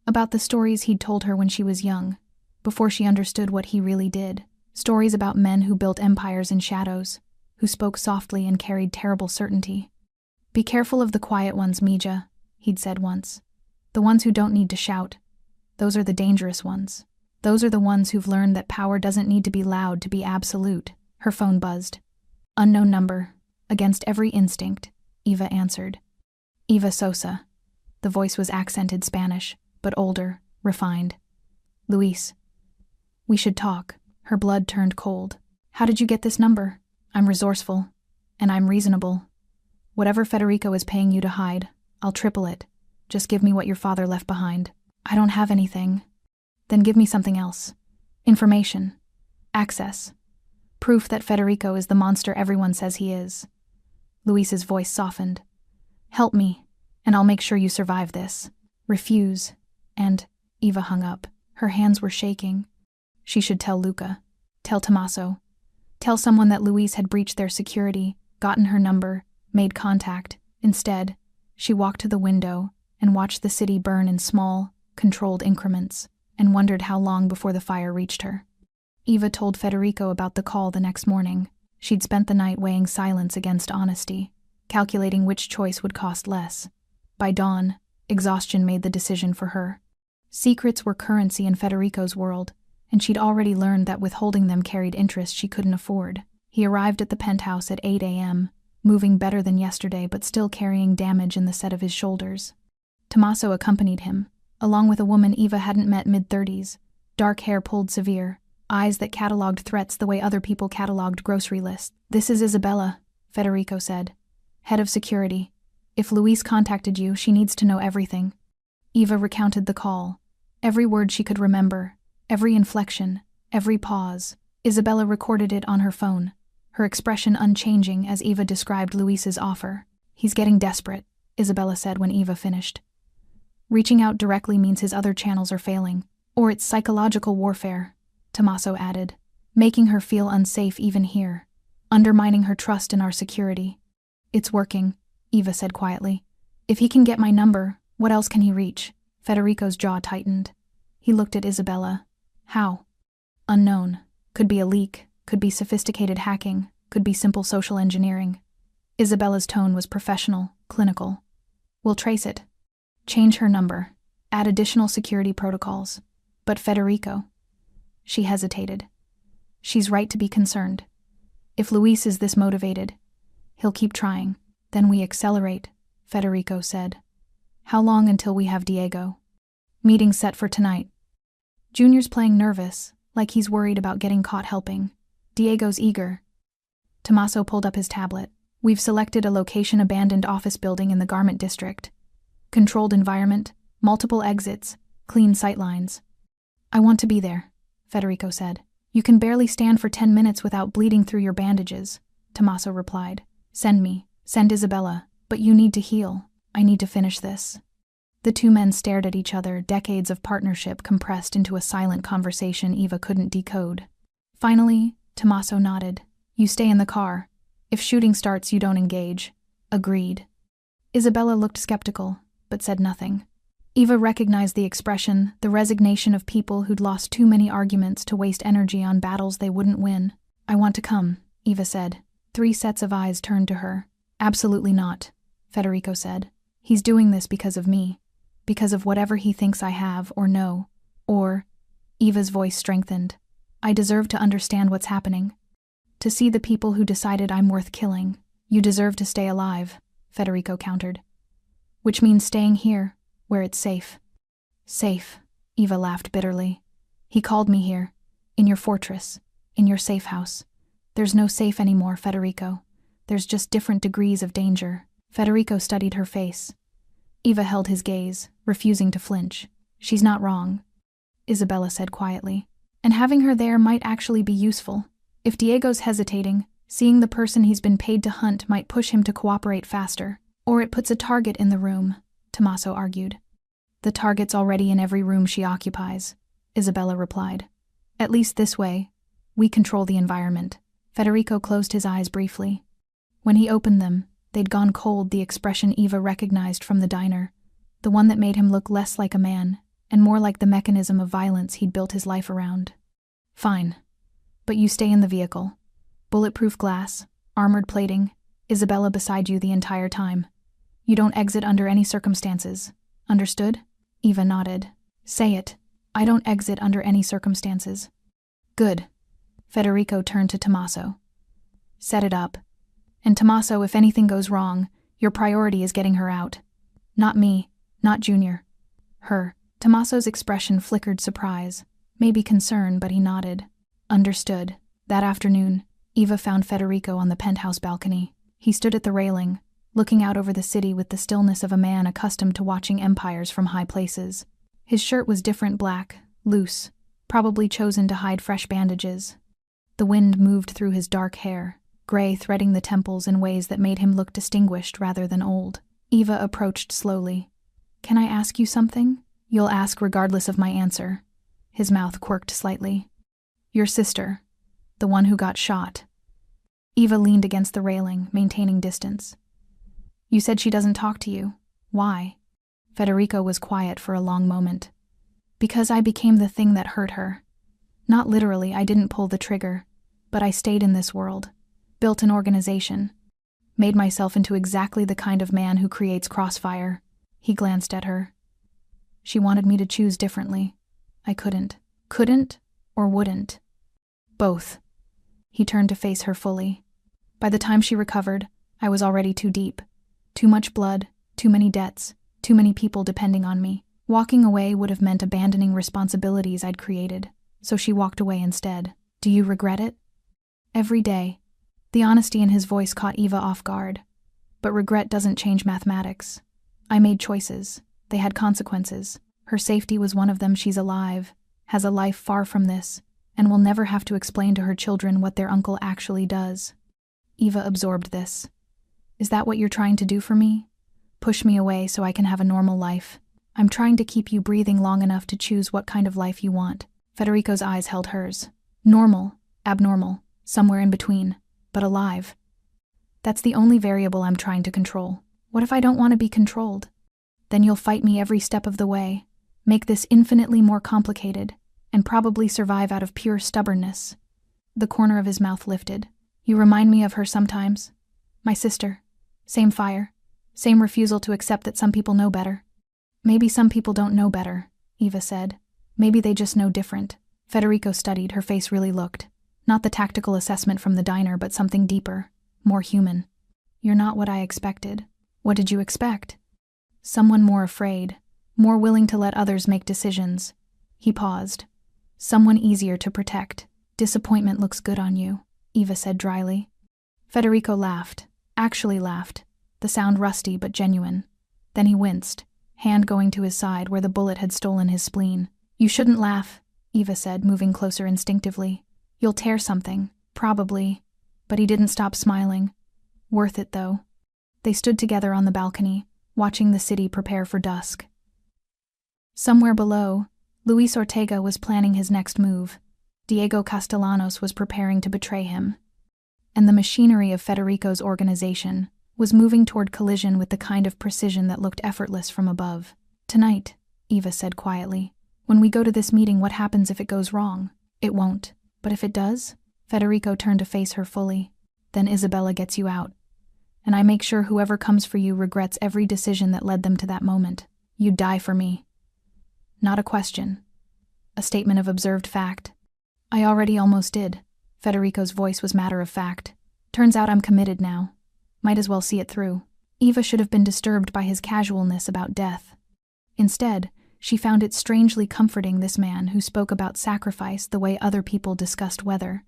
About the stories he'd told her when she was young, before she understood what he really did. Stories about men who built empires in shadows, who spoke softly and carried terrible certainty. Be careful of the quiet ones, Mija, he'd said once. The ones who don't need to shout. Those are the dangerous ones. Those are the ones who've learned that power doesn't need to be loud to be absolute. Her phone buzzed. Unknown number. Against every instinct, Eva answered. Eva Sosa. The voice was accented Spanish, but older, refined. Luis. We should talk. Her blood turned cold. How did you get this number? I'm resourceful. And I'm reasonable. Whatever Federico is paying you to hide, I'll triple it. Just give me what your father left behind. I don't have anything. Then give me something else. Information. Access. Proof that Federico is the monster everyone says he is. Luis's voice softened. Help me, and I'll make sure you survive this. Refuse. And Eva hung up. Her hands were shaking. She should tell Luca. Tell Tommaso. Tell someone that Luis had breached their security, gotten her number, made contact. Instead, she walked to the window and watched the city burn in small, controlled increments, and wondered how long before the fire reached her. Eva told Federico about the call the next morning. She'd spent the night weighing silence against honesty, calculating which choice would cost less. By dawn, exhaustion made the decision for her. Secrets were currency in Federico's world, and she'd already learned that withholding them carried interest she couldn't afford. He arrived at the penthouse at 8 a.m., moving better than yesterday but still carrying damage in the set of his shoulders. Tommaso accompanied him, along with a woman Eva hadn't met mid-30s, dark hair pulled severe, eyes that catalogued threats the way other people catalogued grocery lists. This is Isabella, Federico said. Head of security. If Luis contacted you, she needs to know everything. Eva recounted the call. Every word she could remember, every inflection, every pause. Isabella recorded it on her phone, her expression unchanging as Eva described Luis's offer. He's getting desperate, Isabella said when Eva finished. Reaching out directly means his other channels are failing. Or it's psychological warfare, Tommaso added, making her feel unsafe even here, undermining her trust in our security. It's working, Eva said quietly. If he can get my number, what else can he reach? Federico's jaw tightened. He looked at Isabella. How? Unknown. Could be a leak, could be sophisticated hacking, could be simple social engineering. Isabella's tone was professional, clinical. We'll trace it. Change her number. Add additional security protocols. But Federico. She hesitated. She's right to be concerned. If Luis is this motivated, he'll keep trying. Then we accelerate, Federico said. How long until we have Diego? Meeting set for tonight. Junior's playing nervous, like he's worried about getting caught helping. Diego's eager. Tommaso pulled up his tablet. We've selected a location-abandoned office building in the garment district. Controlled environment, multiple exits, clean sightlines. I want to be there, Federico said. You can barely stand for 10 minutes without bleeding through your bandages, Tommaso replied. Send me, send Isabella, but you need to heal. I need to finish this. The two men stared at each other, decades of partnership compressed into a silent conversation Eva couldn't decode. Finally, Tommaso nodded. You stay in the car. If shooting starts, you don't engage. Agreed. Isabella looked skeptical, but said nothing. Eva recognized the expression, the resignation of people who'd lost too many arguments to waste energy on battles they wouldn't win. I want to come, Eva said. 3 sets of eyes turned to her. Absolutely not, Federico said. He's doing this because of me. Because of whatever he thinks I have or know. Or, Eva's voice strengthened. I deserve to understand what's happening. To see the people who decided I'm worth killing. You deserve to stay alive, Federico countered. Which means staying here, where it's safe. Safe, Eva laughed bitterly. He called me here. In your fortress. In your safe house. There's no safe anymore, Federico. There's just different degrees of danger. Federico studied her face. Eva held his gaze, refusing to flinch. She's not wrong, Isabella said quietly. And having her there might actually be useful. If Diego's hesitating, seeing the person he's been paid to hunt might push him to cooperate faster. Or it puts a target in the room, Tommaso argued. The target's already in every room she occupies, Isabella replied. At least this way, we control the environment. Federico closed his eyes briefly. When he opened them, they'd gone cold, the expression Eva recognized from the diner, the one that made him look less like a man, and more like the mechanism of violence he'd built his life around. Fine. But you stay in the vehicle. Bulletproof glass, armored plating, Isabella beside you the entire time. You don't exit under any circumstances. Understood? Eva nodded. Say it. I don't exit under any circumstances. Good. Federico turned to Tommaso. Set it up. And Tommaso, if anything goes wrong, your priority is getting her out. Not me, not Junior. Her, Tommaso's expression flickered surprise, maybe concern, but he nodded. Understood. That afternoon, Eva found Federico on the penthouse balcony. He stood at the railing, looking out over the city with the stillness of a man accustomed to watching empires from high places. His shirt was different black, loose, probably chosen to hide fresh bandages. The wind moved through his dark hair, gray threading the temples in ways that made him look distinguished rather than old. Eva approached slowly. "Can I ask you something?" "You'll ask regardless of my answer." His mouth quirked slightly. "Your sister, the one who got shot." Eva leaned against the railing, maintaining distance. "You said she doesn't talk to you. Why?" Federico was quiet for a long moment. "Because I became the thing that hurt her. Not literally, I didn't pull the trigger, but I stayed in this world, built an organization, made myself into exactly the kind of man who creates crossfire." He glanced at her. "She wanted me to choose differently. I couldn't." "Couldn't or wouldn't?" "Both." He turned to face her fully. "By the time she recovered, I was already too deep. Too much blood, too many debts, too many people depending on me. Walking away would have meant abandoning responsibilities I'd created, so she walked away instead." "Do you regret it?" "Every day." The honesty in his voice caught Eva off guard. "But regret doesn't change mathematics. I made choices. They had consequences. Her safety was one of them. She's alive, has a life far from this, and will never have to explain to her children what their uncle actually does." Eva absorbed this. "Is that what you're trying to do for me? Push me away so I can have a normal life?" "I'm trying to keep you breathing long enough to choose what kind of life you want." Federico's eyes held hers. "Normal, abnormal, somewhere in between, but alive. That's the only variable I'm trying to control." "What if I don't want to be controlled?" "Then you'll fight me every step of the way, make this infinitely more complicated, and probably survive out of pure stubbornness." The corner of his mouth lifted. "You remind me of her sometimes. My sister. Same fire, same refusal to accept that some people know better." "Maybe some people don't know better," Eva said. "Maybe they just know different." Federico studied, her face really looked. Not the tactical assessment from the diner, but something deeper, more human. "You're not what I expected." "What did you expect?" "Someone more afraid, more willing to let others make decisions." He paused. "Someone easier to protect." "Disappointment looks good on you," Eva said dryly. Federico laughed, actually laughed, the sound rusty but genuine. Then he winced, hand going to his side where the bullet had stolen his spleen. "You shouldn't laugh," Eva said, moving closer instinctively. "You'll tear something, probably." But he didn't stop smiling. "Worth it, though." They stood together on the balcony, watching the city prepare for dusk. Somewhere below, Luis Ortega was planning his next move. Diego Castellanos was preparing to betray him. And the machinery of Federico's organization was moving toward collision with the kind of precision that looked effortless from above. "Tonight," Eva said quietly, "when we go to this meeting, what happens if it goes wrong?" "It won't. But if it does?" Federico turned to face her fully. "Then Isabella gets you out. And I make sure whoever comes for you regrets every decision that led them to that moment. You'd die for me." Not a question. A statement of observed fact. "I already almost did." Federico's voice was matter of fact. "Turns out I'm committed now. Might as well see it through." Eva should have been disturbed by his casualness about death. Instead, she found it strangely comforting, this man who spoke about sacrifice the way other people discussed weather,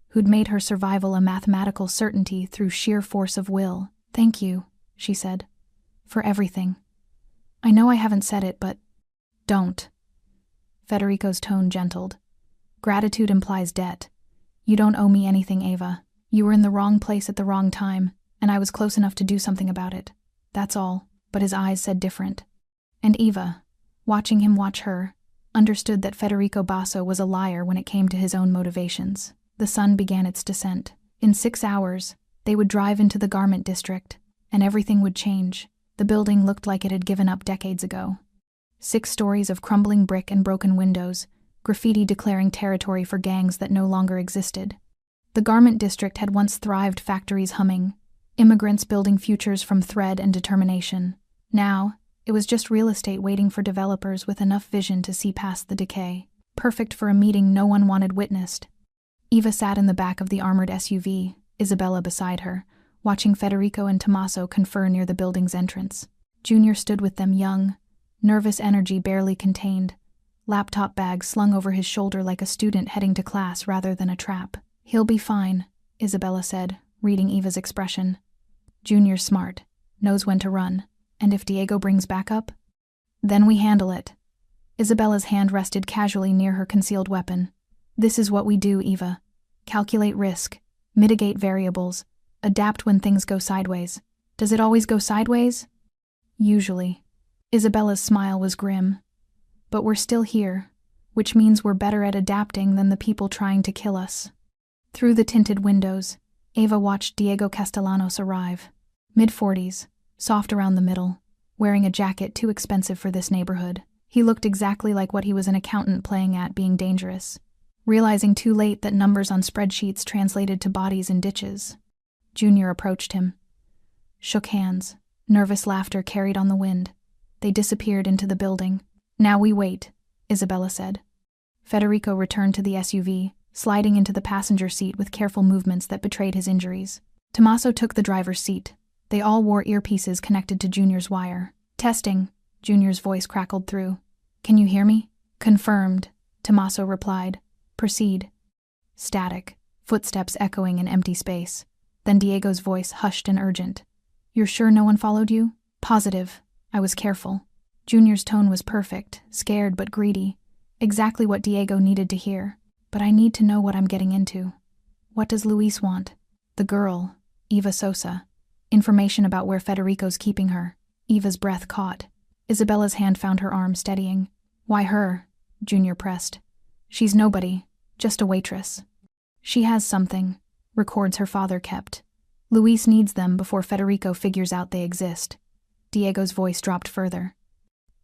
who'd made her survival a mathematical certainty through sheer force of will. "Thank you," she said, "for everything. I know I haven't said it, but—" "Don't." Federico's tone gentled. "Gratitude implies debt. You don't owe me anything, Eva. You were in the wrong place at the wrong time, and I was close enough to do something about it. That's all." But his eyes said different. And Eva, watching him watch her, understood that Federico Basso was a liar when it came to his own motivations. The sun began its descent. In 6 hours, they would drive into the garment district, and everything would change. The building looked like it had given up decades ago. 6 stories of crumbling brick and broken windows, graffiti declaring territory for gangs that no longer existed. The garment district had once thrived, factories humming, immigrants building futures from thread and determination. Now, it was just real estate waiting for developers with enough vision to see past the decay. Perfect for a meeting no one wanted witnessed. Eva sat in the back of the armored SUV, Isabella beside her, watching Federico and Tommaso confer near the building's entrance. Junior stood with them, young, nervous energy barely contained, laptop bag slung over his shoulder like a student heading to class rather than a trap. "He'll be fine," Isabella said, reading Eva's expression. "Junior's smart, knows when to run, and if Diego brings backup, then we handle it." Isabella's hand rested casually near her concealed weapon. "This is what we do, Eva. Calculate risk, mitigate variables, adapt when things go sideways. Does it always go sideways?" "Usually." Isabella's smile was grim. "But we're still here, which means we're better at adapting than the people trying to kill us." Through the tinted windows, Eva watched Diego Castellanos arrive. Mid-40s, soft around the middle, wearing a jacket too expensive for this neighborhood. He looked exactly like what he was an accountant playing at being dangerous, realizing too late that numbers on spreadsheets translated to bodies in ditches. Junior approached him, shook hands. Nervous laughter carried on the wind. They disappeared into the building. "Now we wait," Isabella said. Federico returned to the SUV, sliding into the passenger seat with careful movements that betrayed his injuries. Tommaso took the driver's seat. They all wore earpieces connected to Junior's wire. "Testing," Junior's voice crackled through. "Can you hear me?" "Confirmed," Tommaso replied. "Proceed." Static, footsteps echoing in empty space. Then Diego's voice, hushed and urgent. "You're sure no one followed you?" "Positive. I was careful." Junior's tone was perfect, scared but greedy. Exactly what Diego needed to hear. "But I need to know what I'm getting into. What does Luis want?" "The girl, Eva Sosa. Information about where Federico's keeping her." Eva's breath caught. Isabella's hand found her arm, steadying. "Why her?" Junior pressed. "She's nobody, just a waitress. She has something, records her father kept. Luis needs them before Federico figures out they exist." Diego's voice dropped further.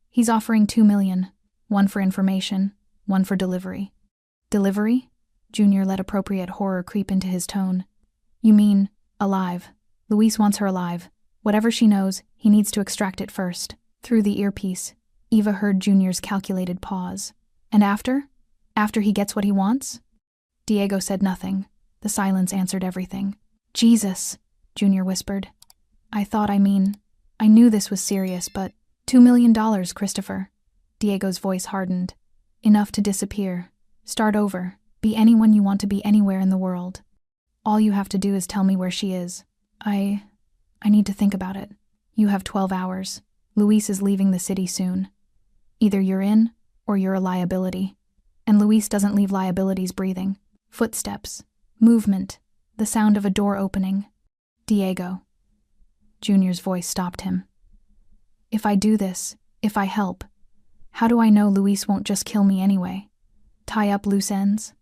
"He's offering $2 million, one for information, one for delivery." "Delivery?" Junior let appropriate horror creep into his tone. "You mean, alive. Luis wants her alive. Whatever she knows, he needs to extract it first." Through the earpiece, Eva heard Junior's calculated pause. "And after? After he gets what he wants?" Diego said nothing. The silence answered everything. "Jesus," Junior whispered. I knew this was serious, but $2 million, Christopher." Diego's voice hardened. "Enough to disappear. Start over. Be anyone you want to be anywhere in the world. All you have to do is tell me where she is." I need to think about it. You have 12 hours. Luis is leaving the city soon. Either you're in, or you're a liability. And Luis doesn't leave liabilities breathing." Footsteps. Movement. The sound of a door opening. "Diego." Junior's voice stopped him. "If I do this, if I help, how do I know Luis won't just kill me anyway? Tie up loose ends?"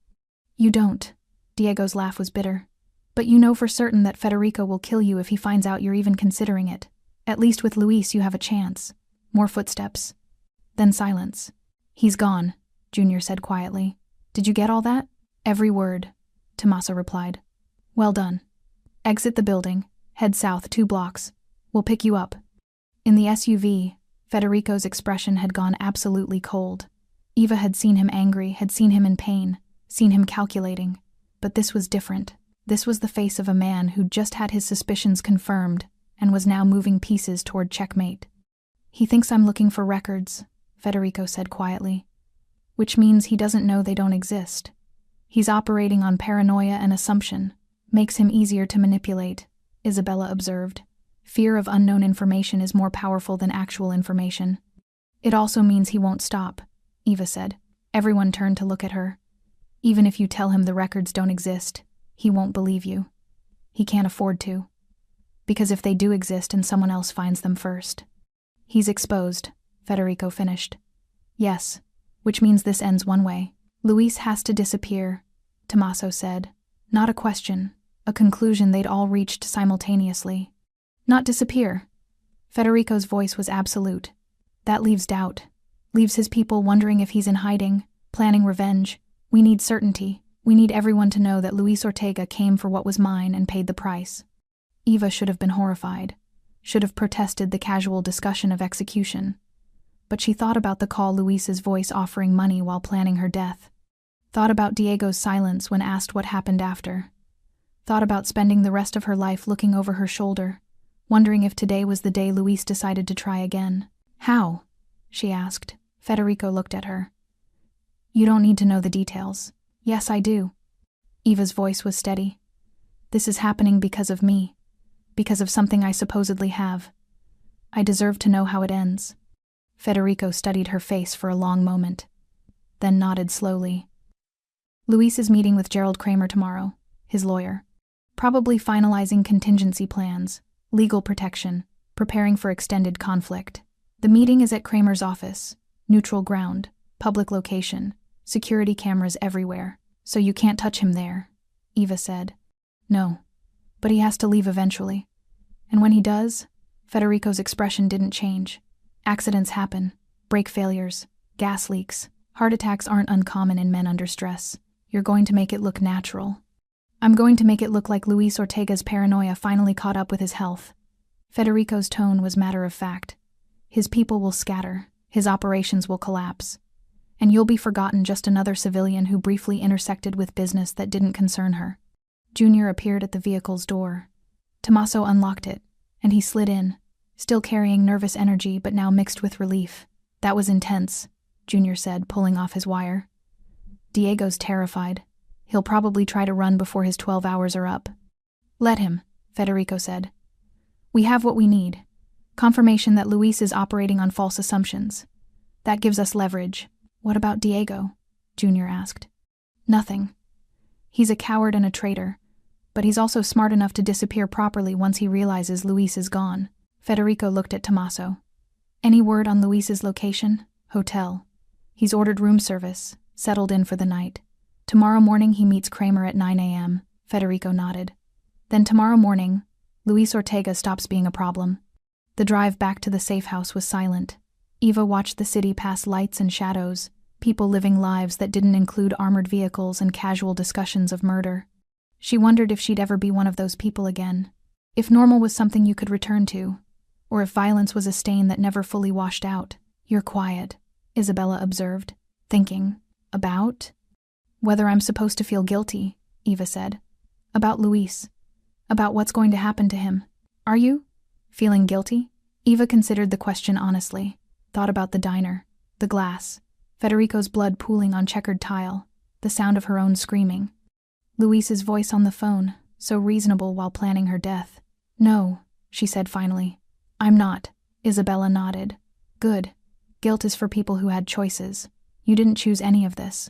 "You don't." Diego's laugh was bitter. "But you know for certain that Federico will kill you if he finds out you're even considering it. At least with Luis you have a chance." More footsteps. Then silence. "He's gone," Junior said quietly. "Did you get all that?" "Every word," Tommaso replied. "Well done. Exit the building. Head south 2 blocks. We'll pick you up." In the SUV, Federico's expression had gone absolutely cold. Eva had seen him angry, had seen him in pain, seen him calculating. But this was different. This was the face of a man who'd just had his suspicions confirmed and was now moving pieces toward checkmate. "He thinks I'm looking for records," Federico said quietly. "Which means he doesn't know they don't exist. He's operating on paranoia and assumption. Makes him easier to manipulate," Isabella observed. "Fear of unknown information is more powerful than actual information." "It also means he won't stop," Eva said. Everyone turned to look at her. "Even if you tell him the records don't exist, he won't believe you. He can't afford to. Because if they do exist and someone else finds them first." "He's exposed," Federico finished. "Yes, which means this ends one way. Luis has to disappear," Tommaso said. Not a question, a conclusion they'd all reached simultaneously. "Not disappear." Federico's voice was absolute. "That leaves doubt. Leaves his people wondering if he's in hiding, planning revenge. We need certainty. We need everyone to know that Luis Ortega came for what was mine and paid the price." Eva should have been horrified, should have protested the casual discussion of execution. But she thought about the call Luis's voice offering money while planning her death. Thought about Diego's silence when asked what happened after. Thought about spending the rest of her life looking over her shoulder, wondering if today was the day Luis decided to try again. How? she asked. Federico looked at her. You don't need to know the details. Yes, I do. Eva's voice was steady. This is happening because of me. Because of something I supposedly have. I deserve to know how it ends. Federico studied her face for a long moment, then nodded slowly. Luis is meeting with Gerald Kramer tomorrow, his lawyer. Probably finalizing contingency plans, legal protection, preparing for extended conflict. The meeting is at Kramer's office, neutral ground, public location, security cameras everywhere, so you can't touch him there, Eva said. No, but he has to leave eventually. And when he does, Federico's expression didn't change. Accidents happen, brake failures, gas leaks. Heart attacks aren't uncommon in men under stress. You're going to make it look natural. I'm going to make it look like Luis Ortega's paranoia finally caught up with his health. Federico's tone was matter of fact. His people will scatter, his operations will collapse. And you'll be forgotten, just another civilian who briefly intersected with business that didn't concern her. Junior appeared at the vehicle's door. Tommaso unlocked it, and he slid in, still carrying nervous energy but now mixed with relief. That was intense, Junior said, pulling off his wire. Diego's terrified. He'll probably try to run before his 12 hours are up. Let him, Federico said. We have what we need. Confirmation that Luis is operating on false assumptions. That gives us leverage. What about Diego? Junior asked. Nothing. He's a coward and a traitor, but he's also smart enough to disappear properly once he realizes Luis is gone. Federico looked at Tommaso. Any word on Luis's location? Hotel. He's ordered room service, settled in for the night. Tomorrow morning he meets Kramer at 9 a.m., Federico nodded. Then tomorrow morning, Luis Ortega stops being a problem. The drive back to the safe house was silent. Eva watched the city pass lights and shadows, people living lives that didn't include armored vehicles and casual discussions of murder. She wondered if she'd ever be one of those people again. If normal was something you could return to, or if violence was a stain that never fully washed out. You're quiet, Isabella observed, thinking. About? Whether I'm supposed to feel guilty, Eva said. About Luis. About what's going to happen to him. Are you? Feeling guilty? Eva considered the question honestly, thought about the diner, the glass, Federico's blood pooling on checkered tile, the sound of her own screaming. Luis's voice on the phone, so reasonable while planning her death. No, she said finally. I'm not. Isabella nodded. Good. Guilt is for people who had choices. You didn't choose any of this.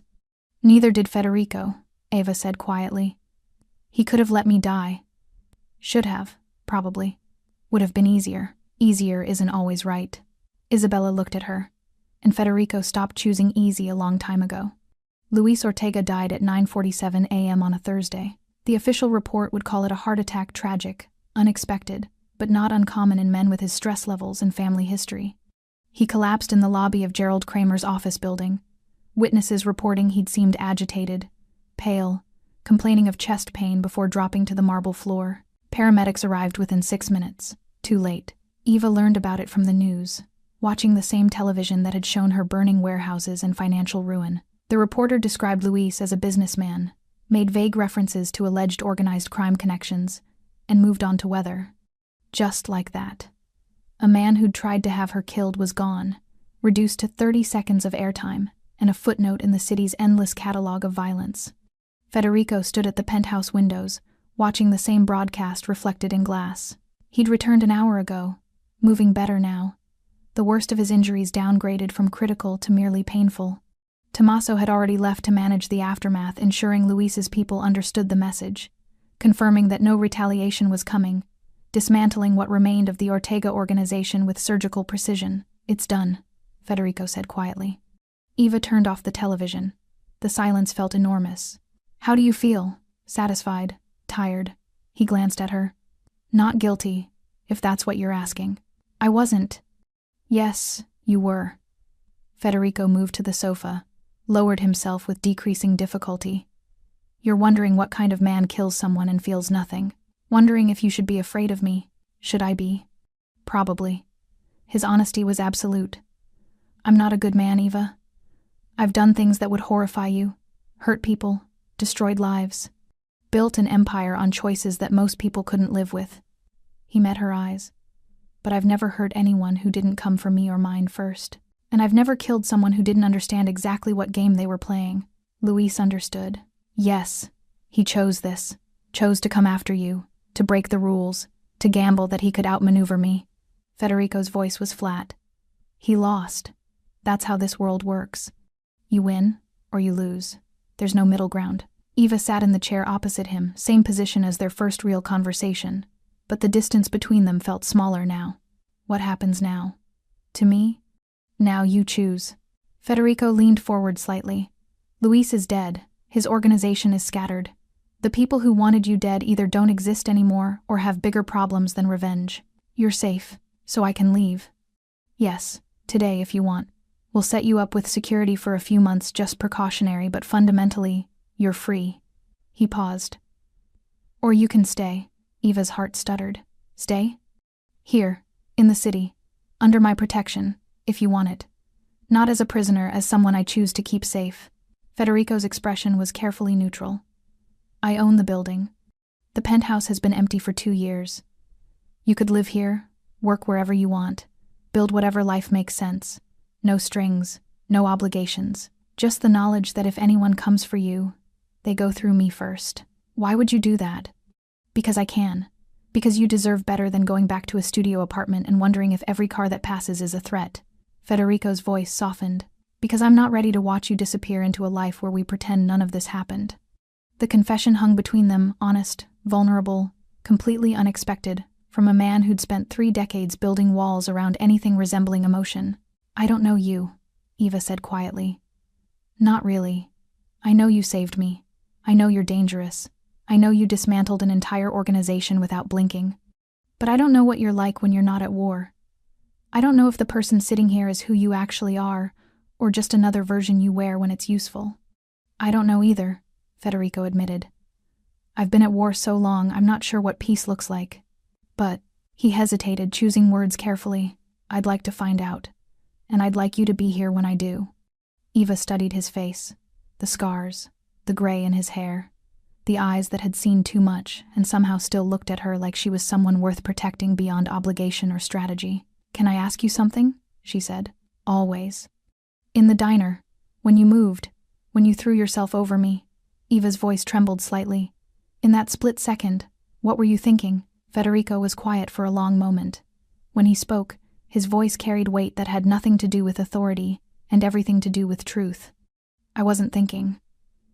Neither did Federico, Eva said quietly. He could have let me die. Should have, probably. Would have been easier. Easier isn't always right. Isabella looked at her, and Federico stopped choosing easy a long time ago. Luis Ortega died at 9:47 a.m. on a Thursday. The official report would call it a heart attack, tragic, unexpected, but not uncommon in men with his stress levels and family history. He collapsed in the lobby of Gerald Kramer's office building. Witnesses reporting he'd seemed agitated, pale, complaining of chest pain before dropping to the marble floor. Paramedics arrived within 6 minutes. Too late. Eva learned about it from the news, watching the same television that had shown her burning warehouses and financial ruin. The reporter described Luis as a businessman, made vague references to alleged organized crime connections, and moved on to weather. Just like that. A man who'd tried to have her killed was gone, reduced to 30 seconds of airtime, and a footnote in the city's endless catalog of violence. Federico stood at the penthouse windows, watching the same broadcast reflected in glass. He'd returned an hour ago, moving better now. The worst of his injuries downgraded from critical to merely painful. Tommaso had already left to manage the aftermath, ensuring Luis's people understood the message, confirming that no retaliation was coming, dismantling what remained of the Ortega organization with surgical precision. It's done, Federico said quietly. Eva turned off the television. The silence felt enormous. How do you feel? Satisfied? Tired? He glanced at her. Not guilty, if that's what you're asking. I wasn't. Yes, you were. Federico moved to the sofa, lowered himself with decreasing difficulty. You're wondering what kind of man kills someone and feels nothing. Wondering if you should be afraid of me. Should I be? Probably. His honesty was absolute. I'm not a good man, Eva. I've done things that would horrify you, hurt people, destroyed lives, built an empire on choices that most people couldn't live with. He met her eyes. But I've never hurt anyone who didn't come for me or mine first. And I've never killed someone who didn't understand exactly what game they were playing. Luis understood. Yes, he chose this. Chose to come after you, to break the rules, to gamble that he could outmaneuver me. Federico's voice was flat. He lost. That's how this world works. You win, or you lose. There's no middle ground. Eva sat in the chair opposite him, same position as their first real conversation. But the distance between them felt smaller now. What happens now? To me? Now you choose. Federico leaned forward slightly. Luis is dead. His organization is scattered. The people who wanted you dead either don't exist anymore or have bigger problems than revenge. You're safe, so I can leave. Yes, today if you want. We'll set you up with security for a few months, just precautionary, but fundamentally, you're free. He paused. Or you can stay. Eva's heart stuttered. Stay? Here, in the city, under my protection, if you want it. Not as a prisoner, as someone I choose to keep safe. Federico's expression was carefully neutral. I own the building. The penthouse has been empty for 2 years. You could live here, work wherever you want, build whatever life makes sense. No strings, no obligations, just the knowledge that if anyone comes for you, they go through me first. Why would you do that? Because I can. Because you deserve better than going back to a studio apartment and wondering if every car that passes is a threat. Federico's voice softened. Because I'm not ready to watch you disappear into a life where we pretend none of this happened. The confession hung between them, honest, vulnerable, completely unexpected, from a man who'd spent 3 decades building walls around anything resembling emotion. I don't know you, Eva said quietly. Not really. I know you saved me. I know you're dangerous. I know you dismantled an entire organization without blinking. But I don't know what you're like when you're not at war. I don't know if the person sitting here is who you actually are, or just another version you wear when it's useful. I don't know either, Federico admitted. I've been at war so long, I'm not sure what peace looks like. But, he hesitated, choosing words carefully, I'd like to find out. And I'd like you to be here when I do. Eva studied his face, the scars, the gray in his hair, the eyes that had seen too much and somehow still looked at her like she was someone worth protecting beyond obligation or strategy. Can I ask you something? She said. Always. In the diner, when you moved, when you threw yourself over me, Eva's voice trembled slightly. In that split second, what were you thinking? Federico was quiet for a long moment. When he spoke, his voice carried weight that had nothing to do with authority and everything to do with truth. I wasn't thinking.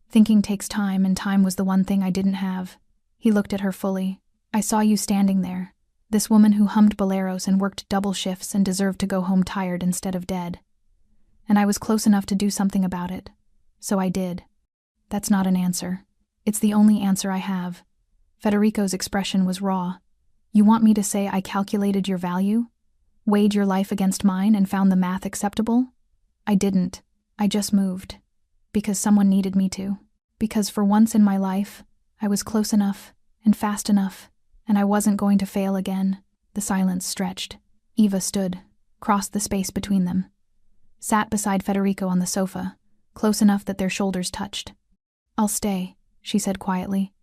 Thinking takes time, and time was the one thing I didn't have. He looked at her fully. I saw you standing there, this woman who hummed boleros and worked double shifts and deserved to go home tired instead of dead. And I was close enough to do something about it. So I did. That's not an answer. It's the only answer I have. Federico's expression was raw. You want me to say I calculated your value? Weighed your life against mine and found the math acceptable? I didn't. I just moved. Because someone needed me to. Because for once in my life, I was close enough and fast enough, and I wasn't going to fail again. The silence stretched. Eva stood, crossed the space between them. Sat beside Federico on the sofa, close enough that their shoulders touched. I'll stay, she said quietly.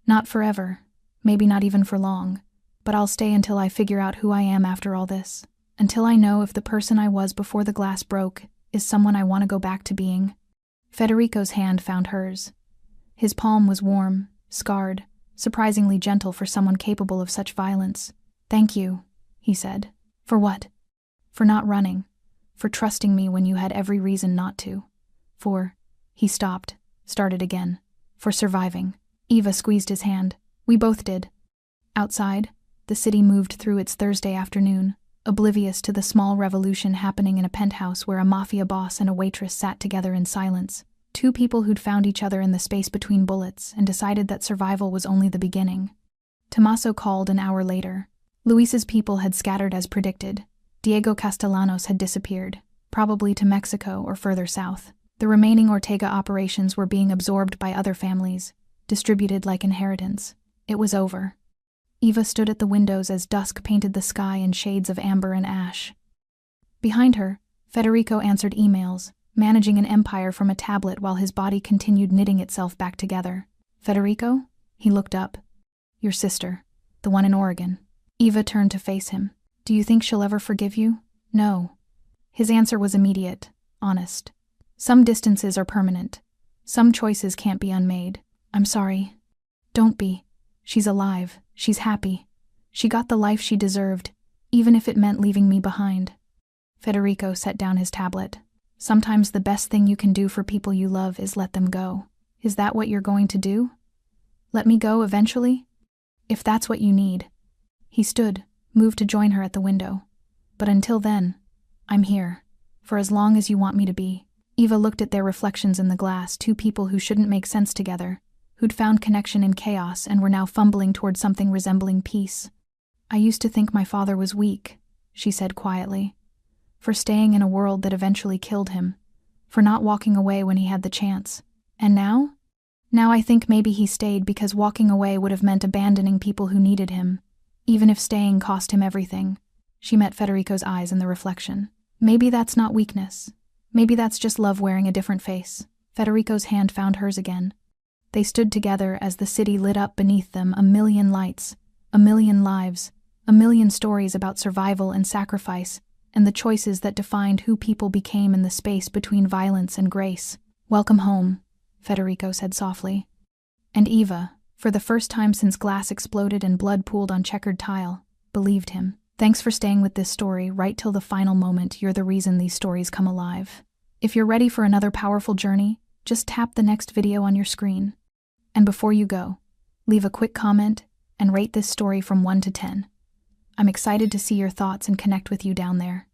Not forever, maybe not even for long, but I'll stay until I figure out who I am after all this. Until I know if the person I was before the glass broke is someone I want to go back to being. Federico's hand found hers. His palm was warm, scarred, surprisingly gentle for someone capable of such violence. Thank you, he said. For what? For not running. For trusting me when you had every reason not to. He stopped, started again. For surviving. Eva squeezed his hand. We both did. Outside, the city moved through its Thursday afternoon, oblivious to the small revolution happening in a penthouse where a Mafia boss and a waitress sat together in silence. 2 people who'd found each other in the space between bullets and decided that survival was only the beginning. Tommaso called an hour later. Luis's people had scattered as predicted. Diego Castellanos had disappeared, probably to Mexico or further south. The remaining Ortega operations were being absorbed by other families, distributed like inheritance. It was over. Eva stood at the windows as dusk painted the sky in shades of amber and ash. Behind her, Federico answered emails, managing an empire from a tablet while his body continued knitting itself back together. Federico? He looked up. Your sister, the one in Oregon. Eva turned to face him. Do you think she'll ever forgive you? No. His answer was immediate, honest. Some distances are permanent. Some choices can't be unmade. I'm sorry. Don't be. She's alive. She's happy. She got the life she deserved, even if it meant leaving me behind. Federico set down his tablet. Sometimes the best thing you can do for people you love is let them go. Is that what you're going to do? Let me go eventually? If that's what you need. He stood, moved to join her at the window. But until then, I'm here. For as long as you want me to be. Eva looked at their reflections in the glass, two people who shouldn't make sense together, who'd found connection in chaos and were now fumbling toward something resembling peace. I used to think my father was weak, she said quietly, for staying in a world that eventually killed him, for not walking away when he had the chance. And now? Now I think maybe he stayed because walking away would have meant abandoning people who needed him, even if staying cost him everything. She met Federico's eyes in the reflection. Maybe that's not weakness. Maybe that's just love wearing a different face. Federico's hand found hers again. They stood together as the city lit up beneath them, a million lights, a million lives, a million stories about survival and sacrifice, and the choices that defined who people became in the space between violence and grace. Welcome home, Federico said softly. And Eva, for the first time since glass exploded and blood pooled on checkered tile, believed him. Thanks for staying with this story right till the final moment. You're the reason these stories come alive. If you're ready for another powerful journey, just tap the next video on your screen. And before you go, leave a quick comment and rate this story from 1 to 10. I'm excited to see your thoughts and connect with you down there.